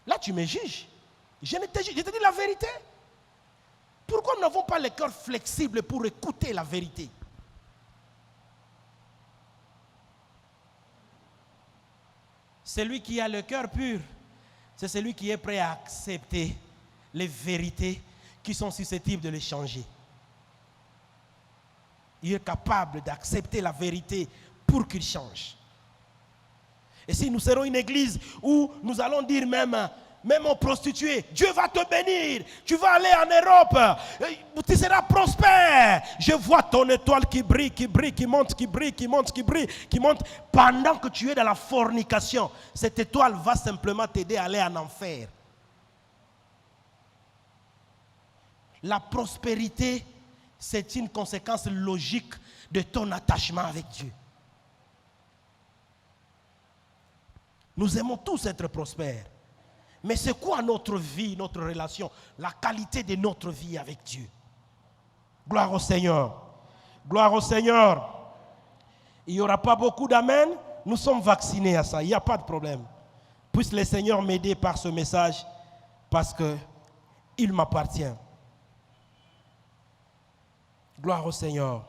Speaker 1: Là, tu me juges. Je te dis la vérité. Pourquoi nous n'avons pas le cœur flexible pour écouter la vérité? Celui qui a le cœur pur, c'est celui qui est prêt à accepter les vérités qui sont susceptibles de les changer. Il est capable d'accepter la vérité pour qu'il change. Et si nous serons une église où nous allons dire même aux prostituées, Dieu va te bénir, tu vas aller en Europe, tu seras prospère. Je vois ton étoile qui brille, qui monte, qui brille, qui monte, qui brille, qui monte. Pendant que tu es dans la fornication, cette étoile va simplement t'aider à aller en enfer. La prospérité, c'est une conséquence logique de ton attachement avec Dieu. Nous aimons tous être prospères. Mais c'est quoi notre vie, notre relation, la qualité de notre vie avec Dieu? Gloire au Seigneur. Gloire au Seigneur. Il n'y aura pas beaucoup d'amen. Nous sommes vaccinés à ça. Il n'y a pas de problème. Puisse le Seigneur m'aider par ce message parce qu'il m'appartient. Gloire au Seigneur.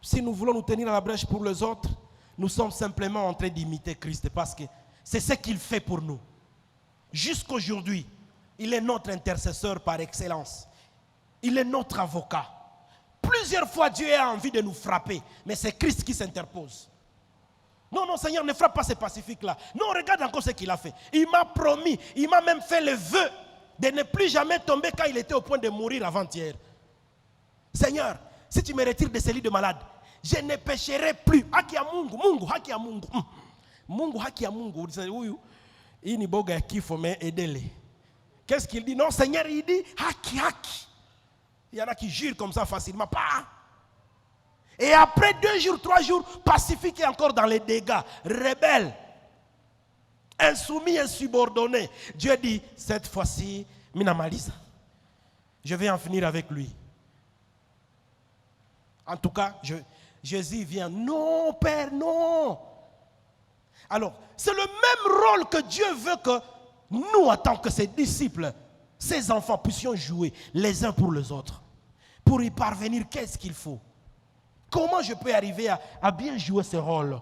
Speaker 1: Si nous voulons nous tenir à la brèche pour les autres, nous sommes simplement en train d'imiter Christ parce que c'est ce qu'il fait pour nous. Jusqu'aujourd'hui, il est notre intercesseur par excellence. Il est notre avocat. Plusieurs fois, Dieu a envie de nous frapper, mais c'est Christ qui s'interpose. Non, non, Seigneur, ne frappe pas ces pacifiques-là. Non, regarde encore ce qu'il a fait. Il m'a promis, il m'a même fait le vœu de ne plus jamais tomber quand il était au point de mourir avant-hier. Seigneur, si tu me retires de ce lit de malade, je ne pécherai plus. Haki ya Mungu, Mungu, haki ya Mungu. Mungu, haki ya Mungu. Il ni boga qui faut m'aider. Qu'est-ce qu'il dit? Non, Seigneur, il dit haki, haki. Il y en a qui jurent comme ça facilement. Pas. Et après 2 jours, 3 jours, pacifique est encore dans les dégâts. Rebelle. Insoumis, insubordonné. Dieu dit, cette fois-ci, Minamalisa, je vais en finir avec lui. En tout cas, Jésus vient. Non, Père, non. Alors, c'est le même rôle que Dieu veut que nous, en tant que ses disciples, ses enfants, puissions jouer les uns pour les autres. Pour y parvenir, qu'est-ce qu'il faut? Comment je peux arriver à bien jouer ce rôle?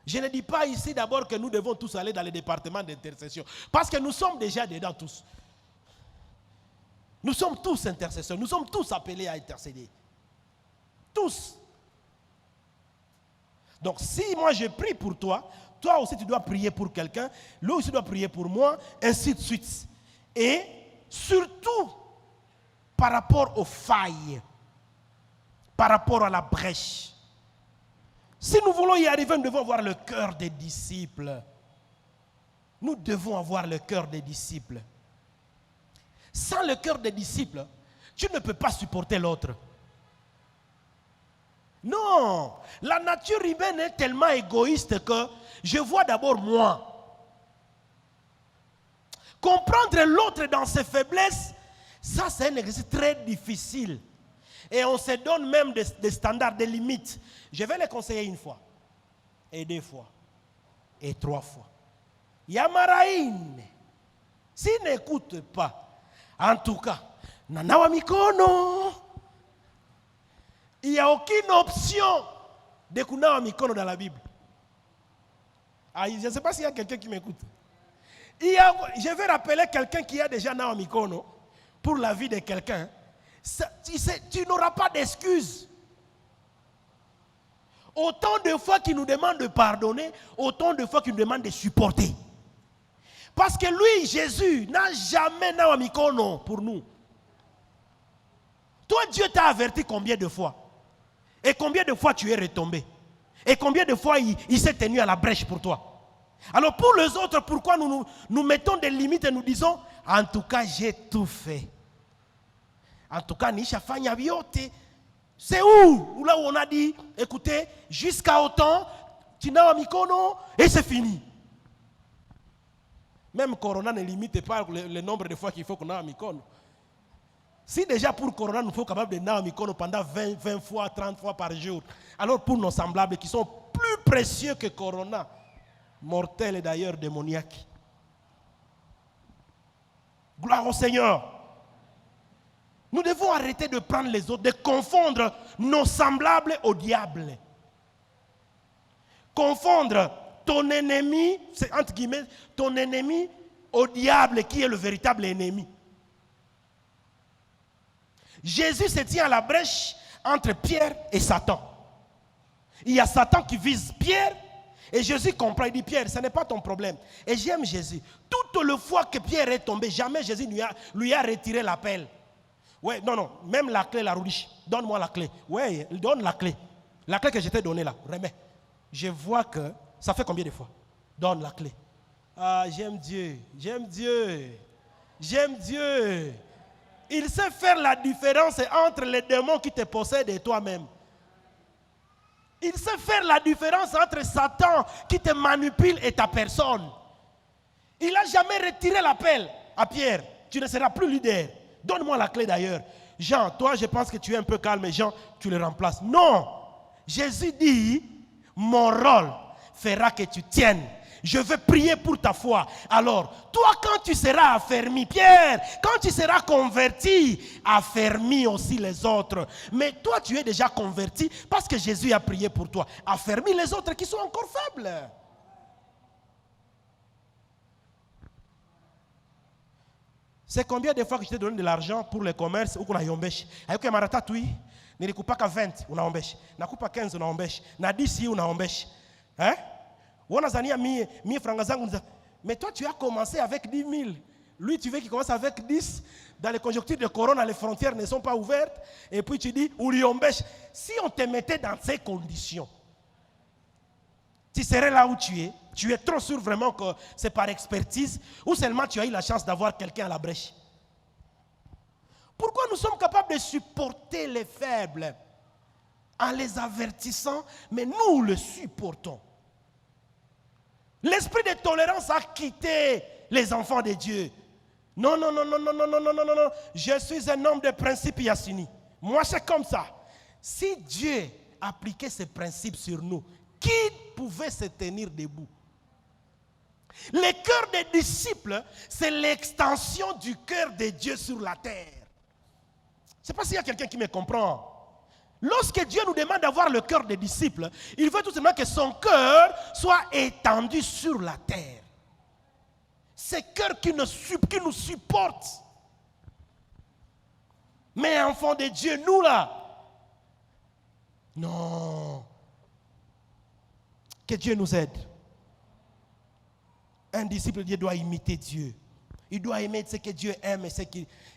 Speaker 1: Je ne dis pas ici d'abord que nous devons tous aller dans les départements d'intercession. Parce que nous sommes déjà dedans tous. Nous sommes tous intercesseurs. Nous sommes tous appelés à intercéder. Tous. Donc si moi je prie pour toi, toi aussi tu dois prier pour quelqu'un, lui aussi doit prier pour moi, ainsi de suite. Et surtout, par rapport aux failles, par rapport à la brèche. Si nous voulons y arriver, nous devons avoir le cœur des disciples. Nous devons avoir le cœur des disciples. Sans le cœur des disciples, tu ne peux pas supporter l'autre. Non, la nature humaine est tellement égoïste que je vois d'abord moi. Comprendre l'autre dans ses faiblesses, ça c'est un exercice très difficile. Et on se donne même des standards, des limites. Je vais les conseiller 1 fois, et 2 fois, et 3 fois. Yamaraine, s'il n'écoute pas, en tout cas, Nanawa Mikono, il n'y a aucune option de Kunawa Mikono dans la Bible. Ah, je ne sais pas s'il y a quelqu'un qui m'écoute. Je vais rappeler quelqu'un qui a déjà Nawa Mikono pour la vie de quelqu'un. Tu n'auras pas d'excuses. Autant de fois qu'il nous demande de pardonner, autant de fois qu'il nous demande de supporter. Parce que lui, Jésus, n'a jamais Nawa Mikono pour nous. Toi, Dieu t'a averti combien de fois? Et combien de fois tu es retombé? Et combien de fois il s'est tenu à la brèche pour toi? Alors pour les autres, pourquoi nous mettons des limites et nous disons, en tout cas, j'ai tout fait. En tout cas, Nisha Fanya Biote. C'est où? Là où on a dit, écoutez, jusqu'à autant, tu n'as pas Mikono et c'est fini. Même Corona ne limite pas le nombre de fois qu'il faut qu'on ait un Mikono. Si déjà pour Corona, nous faut capable de n'avoir un Mikono pendant 20 fois, 30 fois par jour, alors pour nos semblables qui sont plus précieux que Corona, mortels et d'ailleurs démoniaques. Gloire au Seigneur. Nous devons arrêter de prendre les autres, de confondre nos semblables au diable. Confondre ton ennemi, c'est entre guillemets, ton ennemi au diable qui est le véritable ennemi. Jésus se tient à la brèche entre Pierre et Satan. Il y a Satan qui vise Pierre et Jésus comprend, il dit Pierre, ce n'est pas ton problème. Et j'aime Jésus. Toutes les fois que Pierre est tombé, jamais Jésus lui a retiré l'appel. Ouais, non, même la clé, la rouliche. Donne-moi la clé. Ouais, donne la clé. La clé que je t'ai donnée là, remets. Je vois que, ça fait combien de fois? Donne la clé. Ah, j'aime Dieu, j'aime Dieu, j'aime Dieu. Il sait faire la différence entre les démons qui te possèdent et toi-même. Il sait faire la différence entre Satan qui te manipule et ta personne. Il n'a jamais retiré l'appel à Pierre. Tu ne seras plus leader. Donne-moi la clé d'ailleurs. Jean, toi je pense que tu es un peu calme, mais Jean, tu le remplaces. Non. Jésus dit, mon rôle fera que tu tiennes. Je veux prier pour ta foi. Alors, toi, quand tu seras affermi, Pierre, quand tu seras converti, affermis aussi les autres. Mais toi, tu es déjà converti parce que Jésus a prié pour toi. Affermis les autres qui sont encore faibles. C'est combien de fois que je t'ai donné de l'argent pour le commerce ou qu'on a yombèche? Avec un maratatouille, ne coupe pas 20, on a yombèche. Ne coupe pas 15, on a yombèche. Na 10, on a yombèche. Hein? Mais toi, tu as commencé avec 10 000. Lui, tu veux qu'il commence avec 10. Dans les conjonctures de corona, les frontières ne sont pas ouvertes. Et puis tu dis, Ouliombèche. Si on te mettait dans ces conditions, tu serais là où tu es. Tu es trop sûr vraiment que c'est par expertise ou seulement tu as eu la chance d'avoir quelqu'un à la brèche. Pourquoi nous sommes capables de supporter les faibles en les avertissant, mais nous le supportons? L'esprit de tolérance a quitté les enfants de Dieu. Non, non, non, non, non, non, non, non, non, non. Je suis un homme de principe Yassini. Moi, c'est comme ça. Si Dieu appliquait ces principes sur nous, qui pouvait se tenir debout? Le cœur des disciples, c'est l'extension du cœur de Dieu sur la terre. Je ne sais pas s'il y a quelqu'un qui me comprend. Lorsque Dieu nous demande d'avoir le cœur des disciples, il veut tout simplement que son cœur soit étendu sur la terre. Ce cœur qui nous supporte. Mais enfants de Dieu, nous là, non. Que Dieu nous aide. Un disciple de Dieu doit imiter Dieu. Il doit aimer ce que Dieu aime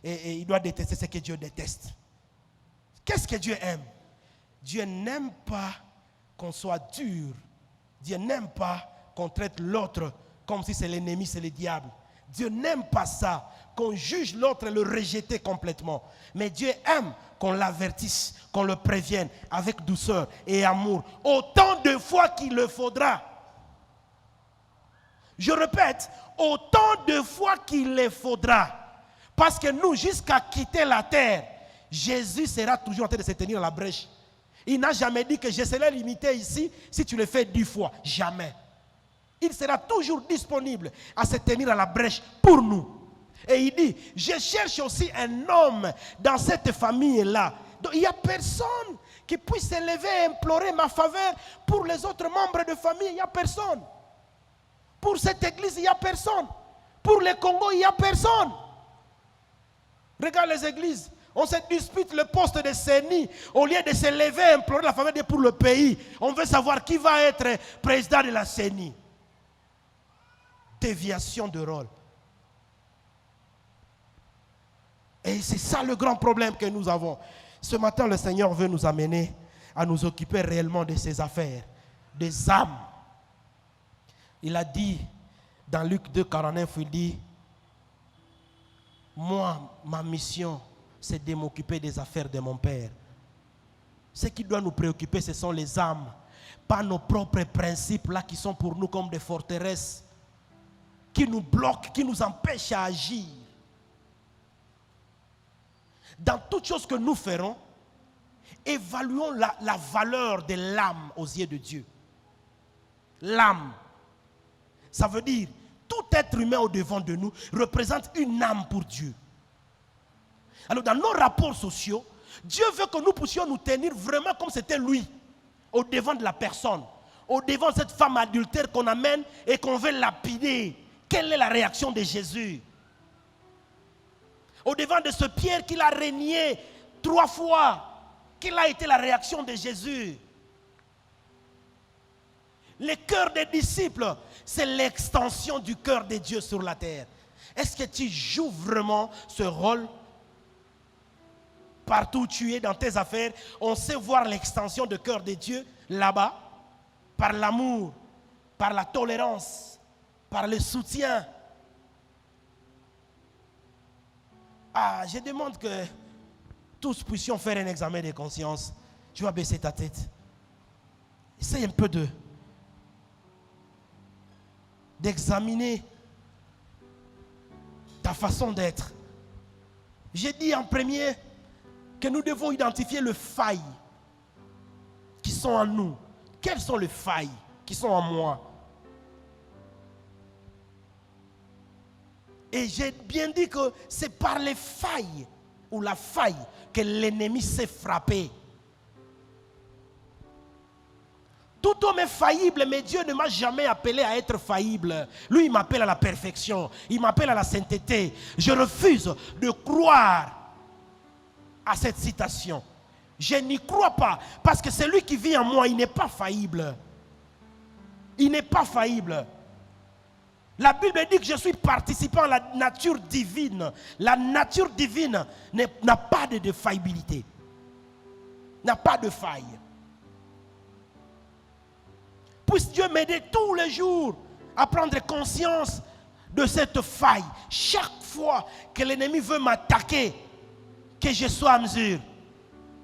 Speaker 1: et il doit détester ce que Dieu déteste. Qu'est-ce que Dieu aime? Dieu n'aime pas qu'on soit dur. Dieu n'aime pas qu'on traite l'autre comme si c'est l'ennemi, c'est le diable. Dieu n'aime pas ça, qu'on juge l'autre et le rejeter complètement. Mais Dieu aime qu'on l'avertisse, qu'on le prévienne avec douceur et amour, autant de fois qu'il le faudra. Je répète, autant de fois qu'il le faudra. Parce que nous, jusqu'à quitter la terre, Jésus sera toujours en train de se tenir à la brèche. Il n'a jamais dit que je serai limité ici si tu le fais 10 fois. Jamais. Il sera toujours disponible à se tenir à la brèche pour nous. Et il dit, je cherche aussi un homme dans cette famille-là. Donc il n'y a personne qui puisse se lever et implorer ma faveur pour les autres membres de famille. Il n'y a personne. Pour cette église, il n'y a personne. Pour le Congo, il n'y a personne. Regarde les églises. On se dispute le poste de CENI. Au lieu de se lever et implorer la faveur pour le pays, on veut savoir qui va être président de la CENI. Déviation de rôle. Et c'est ça le grand problème que nous avons. Ce matin, le Seigneur veut nous amener à nous occuper réellement de ces affaires, des âmes. Il a dit dans Luc 2, 49, il dit, moi, ma mission, c'est de m'occuper des affaires de mon Père. Ce qui doit nous préoccuper, ce sont les âmes, pas nos propres principes là qui sont pour nous comme des forteresses, qui nous bloquent, qui nous empêchent à agir. Dans toute chose que nous ferons, évaluons la valeur de l'âme aux yeux de Dieu. L'âme. Ça veut dire, tout être humain au-devant de nous représente une âme pour Dieu. Alors dans nos rapports sociaux, Dieu veut que nous puissions nous tenir vraiment comme c'était lui, au-devant de la personne, au-devant de cette femme adultère qu'on amène et qu'on veut lapider. Quelle est la réaction de Jésus? Au-devant de ce Pierre qu'il a régné 3 fois, quelle a été la réaction de Jésus? Le cœur des disciples, c'est l'extension du cœur de Dieu sur la terre. Est-ce que tu joues vraiment ce rôle? Partout où tu es dans tes affaires, on sait voir l'extension du cœur de Dieu là-bas, par l'amour, par la tolérance, par le soutien. Ah, je demande que tous puissions faire un examen de conscience. Tu vas baisser ta tête. Essaye un peu d'examiner ta façon d'être. J'ai dit en premier que nous devons identifier les failles qui sont en nous. Quelles sont les failles qui sont en moi? Et j'ai bien dit que c'est par les failles ou la faille que l'ennemi s'est frappé. Tout homme est faillible, mais Dieu ne m'a jamais appelé à être faillible. Lui, il m'appelle à la perfection, il m'appelle à la sainteté. Je refuse de croire à cette citation. Je n'y crois pas, parce que celui qui vit en moi, il n'est pas faillible. Il n'est pas faillible. La Bible dit que je suis participant à la nature divine. La nature divine n'a pas de faillibilité. N'a pas de faille. Puisse Dieu m'aider tous les jours à prendre conscience de cette faille. Chaque fois que l'ennemi veut m'attaquer, que je sois à mesure,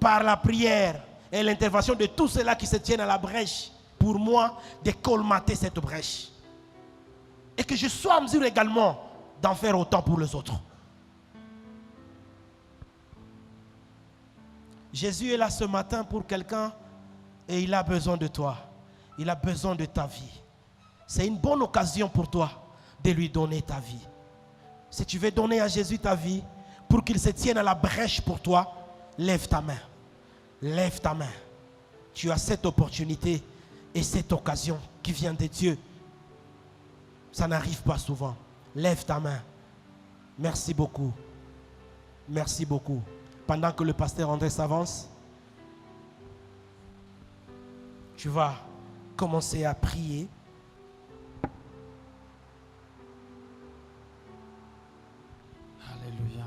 Speaker 1: par la prière et l'intervention de tous ceux-là qui se tiennent à la brèche, pour moi, de colmater cette brèche. Et que je sois à mesure également d'en faire autant pour les autres. Jésus est là ce matin pour quelqu'un et il a besoin de toi. Il a besoin de ta vie. C'est une bonne occasion pour toi de lui donner ta vie. Si tu veux donner à Jésus ta vie pour qu'il se tienne à la brèche pour toi, lève ta main. Lève ta main. Tu as cette opportunité et cette occasion qui vient de Dieu. Ça n'arrive pas souvent. Lève ta main. Merci beaucoup. Merci beaucoup. Pendant que le pasteur André s'avance, tu vas commencer à prier.
Speaker 2: Alléluia.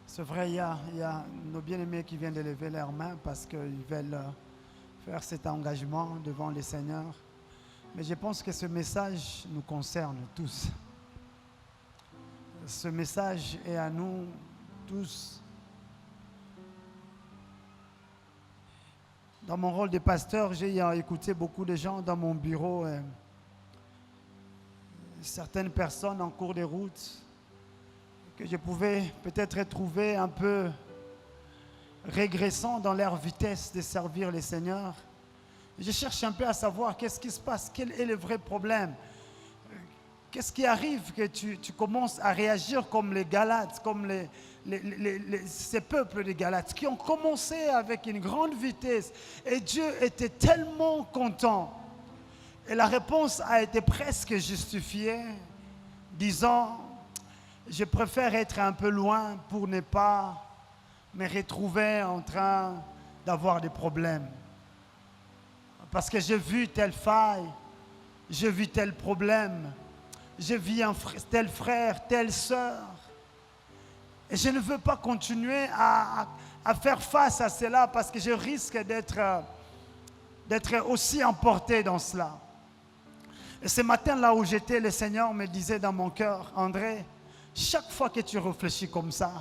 Speaker 2: C'est vrai, il y a nos bien-aimés qui viennent de lever leurs mains parce qu'ils veulent faire cet engagement devant le Seigneur. Mais je pense que ce message nous concerne tous. Ce message est à nous tous. Dans mon rôle de pasteur, j'ai écouté beaucoup de gens dans mon bureau, certaines personnes en cours de route que je pouvais peut-être trouver un peu régressant dans leur vitesse de servir le Seigneur. Je cherche un peu à savoir qu'est-ce qui se passe, quel est le vrai problème. Qu'est-ce qui arrive que tu commences à réagir comme les Galates, comme ces peuples de Galates qui ont commencé avec une grande vitesse et Dieu était tellement content. Et la réponse a été presque justifiée, disant, je préfère être un peu loin pour ne pas me retrouver en train d'avoir des problèmes. Parce que j'ai vu telle faille, j'ai vu tel problème, j'ai vu tel frère, telle sœur. Et je ne veux pas continuer à faire face à cela parce que je risque d'être aussi emporté dans cela. Et ce matin, là où j'étais, le Seigneur me disait dans mon cœur, André, chaque fois que tu réfléchis comme ça,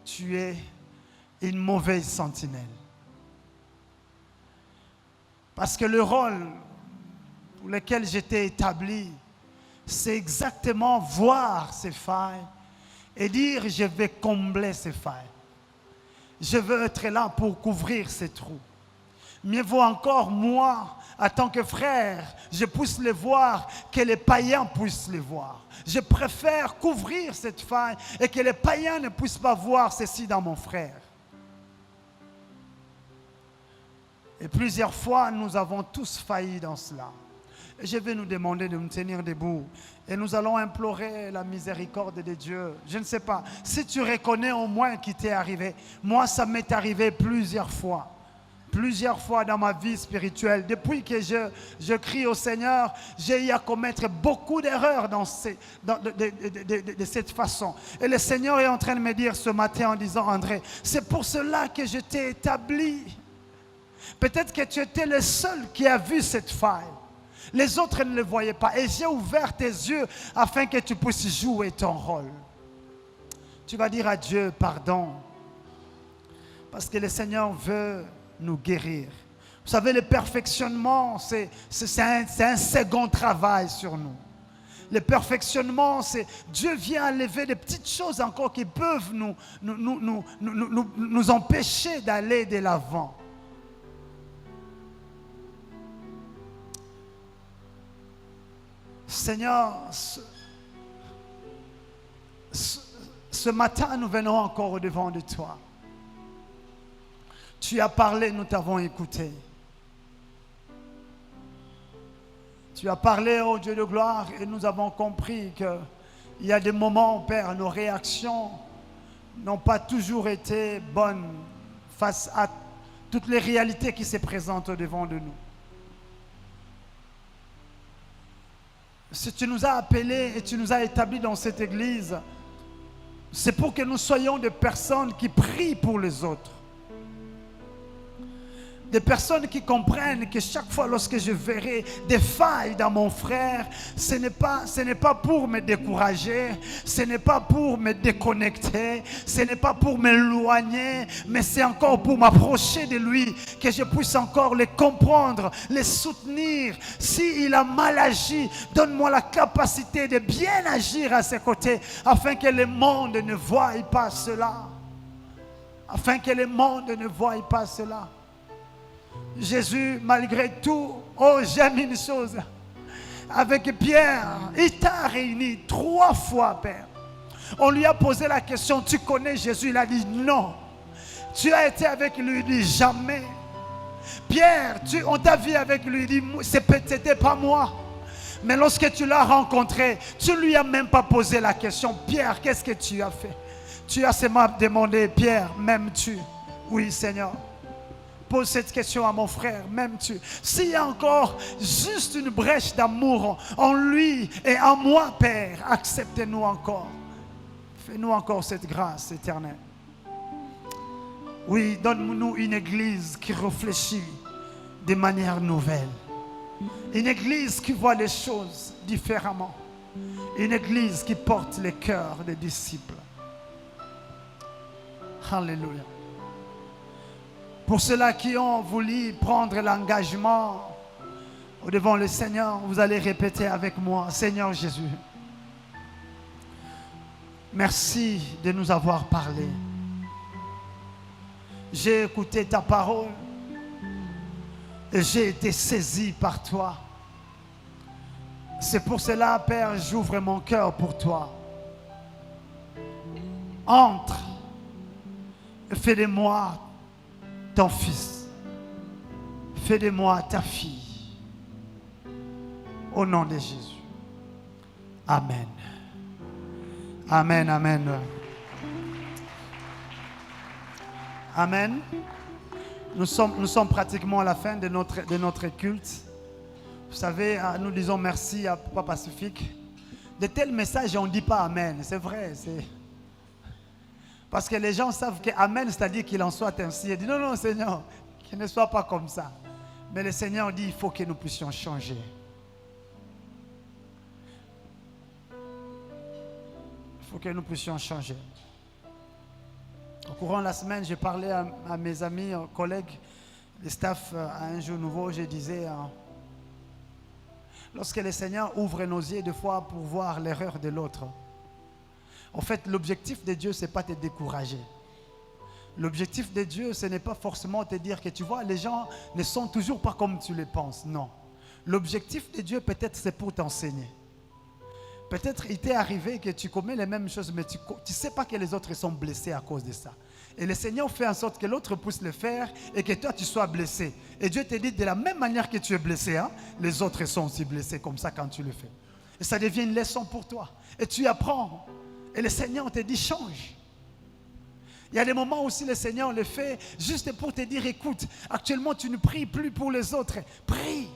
Speaker 2: tu es une mauvaise sentinelle. Parce que le rôle pour lequel j'étais établi, c'est exactement voir ces failles et dire je vais combler ces failles. Je veux être là pour couvrir ces trous. Mieux vaut encore, moi, en tant que frère, je puisse les voir, que les païens puissent les voir. Je préfère couvrir cette faille et que les païens ne puissent pas voir ceci dans mon frère. Et plusieurs fois, nous avons tous failli dans cela. Et je vais nous demander de nous tenir debout. Et nous allons implorer la miséricorde de Dieu. Je ne sais pas, si tu reconnais au moins qui t'est arrivé. Moi, ça m'est arrivé plusieurs fois. Plusieurs fois dans ma vie spirituelle. Depuis que je crie au Seigneur, j'ai eu à commettre beaucoup d'erreurs de cette façon. Et le Seigneur est en train de me dire ce matin en disant, André, c'est pour cela que je t'ai établi. Peut-être que tu étais le seul qui a vu cette faille. Les autres ne le voyaient pas. Et j'ai ouvert tes yeux afin que tu puisses jouer ton rôle. Tu vas dire à Dieu pardon. Parce que le Seigneur veut nous guérir. Vous savez, le perfectionnement, c'est un second travail sur nous. Le perfectionnement, c'est Dieu vient enlever des petites choses encore qui peuvent nous empêcher d'aller de l'avant. Seigneur, ce matin, nous venons encore au devant de toi. Tu as parlé, nous t'avons écouté. Tu as parlé, ô Dieu de gloire, et nous avons compris qu'il y a des moments, Père, nos réactions n'ont pas toujours été bonnes face à toutes les réalités qui se présentent au devant de nous. Si tu nous as appelés et tu nous as établis dans cette église, c'est pour que nous soyons des personnes qui prient pour les autres. Des personnes qui comprennent que chaque fois lorsque je verrai des failles dans mon frère, ce n'est pas pour me décourager, ce n'est pas pour me déconnecter, ce n'est pas pour m'éloigner, mais c'est encore pour m'approcher de lui, que je puisse encore les comprendre, les soutenir. S'il a mal agi, donne-moi la capacité de bien agir à ses côtés, afin que le monde ne voie pas cela. Afin que le monde ne voie pas cela. Jésus, malgré tout, oh, j'aime une chose. Avec Pierre, il t'a réuni 3 fois, Père. On lui a posé la question, tu connais Jésus? Il a dit non. Tu as été avec lui? Il dit jamais. Pierre, on t'a vu avec lui? Il dit c'était pas moi. Mais lorsque tu l'as rencontré, tu ne lui as même pas posé la question, Pierre, qu'est-ce que tu as fait? Tu as seulement demandé, Pierre, m'aimes-tu? Oui, Seigneur. Pose cette question à mon frère, m'aimes-tu? S'il y a encore juste une brèche d'amour en lui et en moi, Père, acceptez-nous encore. Fais-nous encore cette grâce éternelle. Oui, donne-nous une église qui réfléchit de manière nouvelle. Une église qui voit les choses différemment. Une église qui porte les cœurs des disciples. Alléluia. Pour ceux-là qui ont voulu prendre l'engagement devant le Seigneur, vous allez répéter avec moi, Seigneur Jésus, merci de nous avoir parlé. J'ai écouté ta parole et j'ai été saisi par toi. C'est pour cela, Père, j'ouvre mon cœur pour toi. Entre et fais de moi ton fils, fais de moi ta fille, au nom de Jésus. Amen. Amen, amen. Amen. Nous sommes pratiquement à la fin de notre culte. Vous savez, nous disons merci à Papa Pacifique. De tels messages, on ne dit pas Amen. C'est vrai, parce que les gens savent que Amen, c'est-à-dire qu'il en soit ainsi. Il dit non, non, Seigneur, qu'il ne soit pas comme ça. Mais le Seigneur dit il faut que nous puissions changer. Il faut que nous puissions changer. Au courant de la semaine, j'ai parlé à mes amis, collègues, les staff à un jour nouveau. Je disais, lorsque le Seigneur ouvre nos yeux des fois pour voir l'erreur de l'autre, en fait, l'objectif de Dieu, ce n'est pas te décourager. L'objectif de Dieu, ce n'est pas forcément te dire que tu vois, les gens ne sont toujours pas comme tu les penses. Non. L'objectif de Dieu, peut-être, c'est pour t'enseigner. Peut-être il t'est arrivé que tu commets les mêmes choses, mais tu ne sais pas que les autres sont blessés à cause de ça. Et le Seigneur fait en sorte que l'autre puisse le faire et que toi, tu sois blessé. Et Dieu te dit, de la même manière que tu es blessé, hein, les autres sont aussi blessés comme ça quand tu le fais. Et ça devient une leçon pour toi. Et tu apprends. Et le Seigneur te dit, change. Il y a des moments aussi le Seigneur le fait juste pour te dire, écoute, actuellement tu ne pries plus pour les autres. Prie.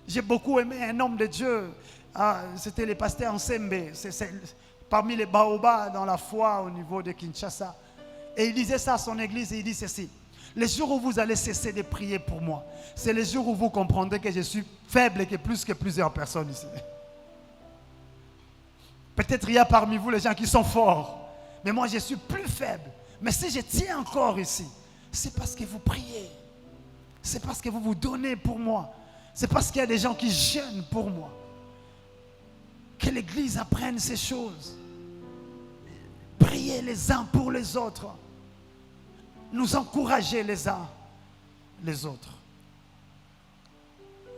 Speaker 2: J'ai beaucoup aimé un homme de Dieu. C'était le pasteur Nsembe. C'est parmi les baobas dans la foi au niveau de Kinshasa. Et il disait ça à son église et il dit ceci. Les jours où vous allez cesser de prier pour moi, c'est les jours où vous comprendrez que je suis faible et que plus que plusieurs personnes ici. Peut-être il y a parmi vous les gens qui sont forts. Mais moi je suis plus faible. Mais si je tiens encore ici, c'est parce que vous priez. C'est parce que vous vous donnez pour moi. C'est parce qu'il y a des gens qui jeûnent pour moi. Que l'Église apprenne ces choses. Prier les uns pour les autres. Nous encourager les uns les autres.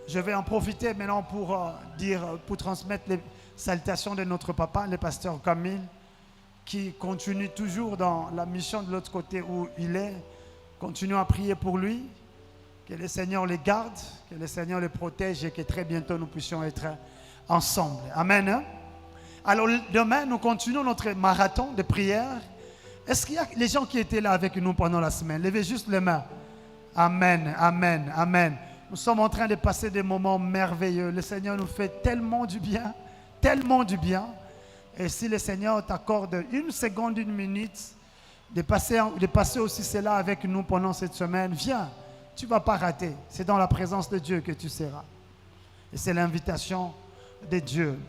Speaker 2: Je vais en profiter maintenant pour transmettre les salutations de notre papa, le pasteur Camille, qui continue toujours dans la mission de l'autre côté où il est. Continuons à prier pour lui, que le Seigneur les garde, que le Seigneur les protège et que très bientôt nous puissions être ensemble. Amen. Alors demain, nous continuons notre marathon de prière. Est-ce qu'il y a les gens qui étaient là avec nous pendant la semaine? Levez juste les mains. Amen, amen, amen. Nous sommes en train de passer des moments merveilleux. Le Seigneur nous fait tellement du bien, tellement du bien. Et si le Seigneur t'accorde une seconde, une minute, de passer aussi cela avec nous pendant cette semaine, viens, tu ne vas pas rater. C'est dans la présence de Dieu que tu seras. Et c'est l'invitation de Dieu.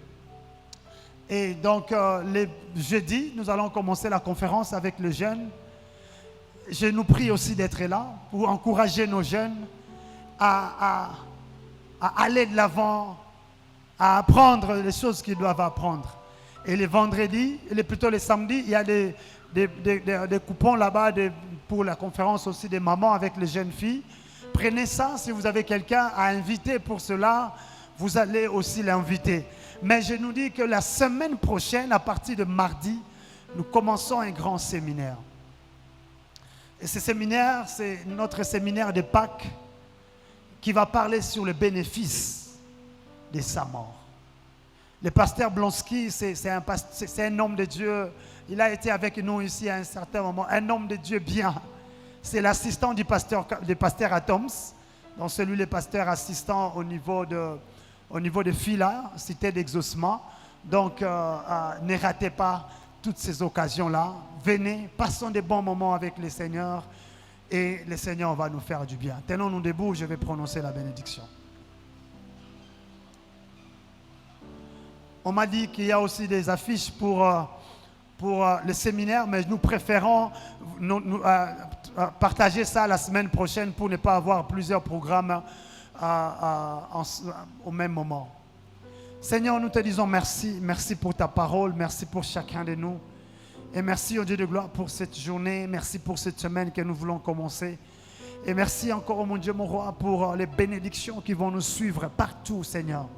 Speaker 2: Et donc, le jeudi, nous allons commencer la conférence avec les jeunes. Je nous prie aussi d'être là pour encourager nos jeunes à aller de l'avant, à apprendre les choses qu'ils doivent apprendre. Et les vendredis, plutôt les samedis, il y a des coupons là-bas pour la conférence aussi des mamans avec les jeunes filles. Prenez ça, si vous avez quelqu'un à inviter pour cela, vous allez aussi l'inviter. Mais je nous dis que la semaine prochaine, à partir de mardi, nous commençons un grand séminaire. Et ce séminaire, c'est notre séminaire de Pâques qui va parler sur le bénéfice de sa mort. Le pasteur Blonsky, c'est un homme de Dieu. Il a été avec nous ici à un certain moment. Un homme de Dieu bien. C'est l'assistant du pasteur Atoms. Donc celui le pasteur assistant au niveau de Fila, cité d'exaucement. Donc ne ratez pas toutes ces occasions-là. Venez, passons des bons moments avec le Seigneur. Et le Seigneur va nous faire du bien. Tenons-nous debout, je vais prononcer la bénédiction. On m'a dit qu'il y a aussi des affiches pour le séminaire, mais nous préférons partager ça la semaine prochaine pour ne pas avoir plusieurs programmes au même moment. Seigneur, nous te disons merci. Merci pour ta parole. Merci pour chacun de nous. Et merci au Dieu de gloire pour cette journée. Merci pour cette semaine que nous voulons commencer. Et merci encore, mon Dieu, mon roi, pour les bénédictions qui vont nous suivre partout, Seigneur.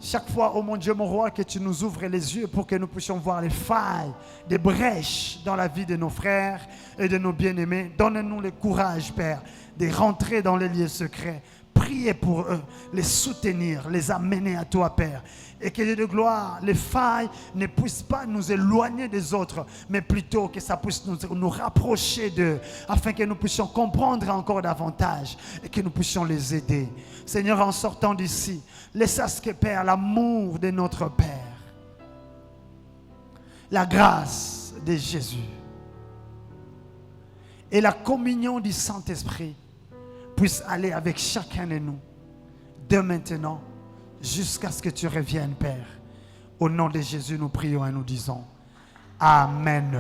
Speaker 2: Chaque fois, oh mon Dieu, mon roi, que tu nous ouvres les yeux pour que nous puissions voir les failles, des brèches dans la vie de nos frères et de nos bien-aimés. Donne-nous le courage, Père, de rentrer dans les lieux secrets. Prier pour eux, les soutenir, les amener à toi, Père. Et que Dieu de gloire, les failles ne puissent pas nous éloigner des autres, mais plutôt que ça puisse nous rapprocher d'eux, afin que nous puissions comprendre encore davantage et que nous puissions les aider. Seigneur, en sortant d'ici, laisse à ce que, Père, l'amour de notre Père, la grâce de Jésus et la communion du Saint-Esprit puissent aller avec chacun de nous, de maintenant jusqu'à ce que tu reviennes, Père. Au nom de Jésus, nous prions et nous disons Amen.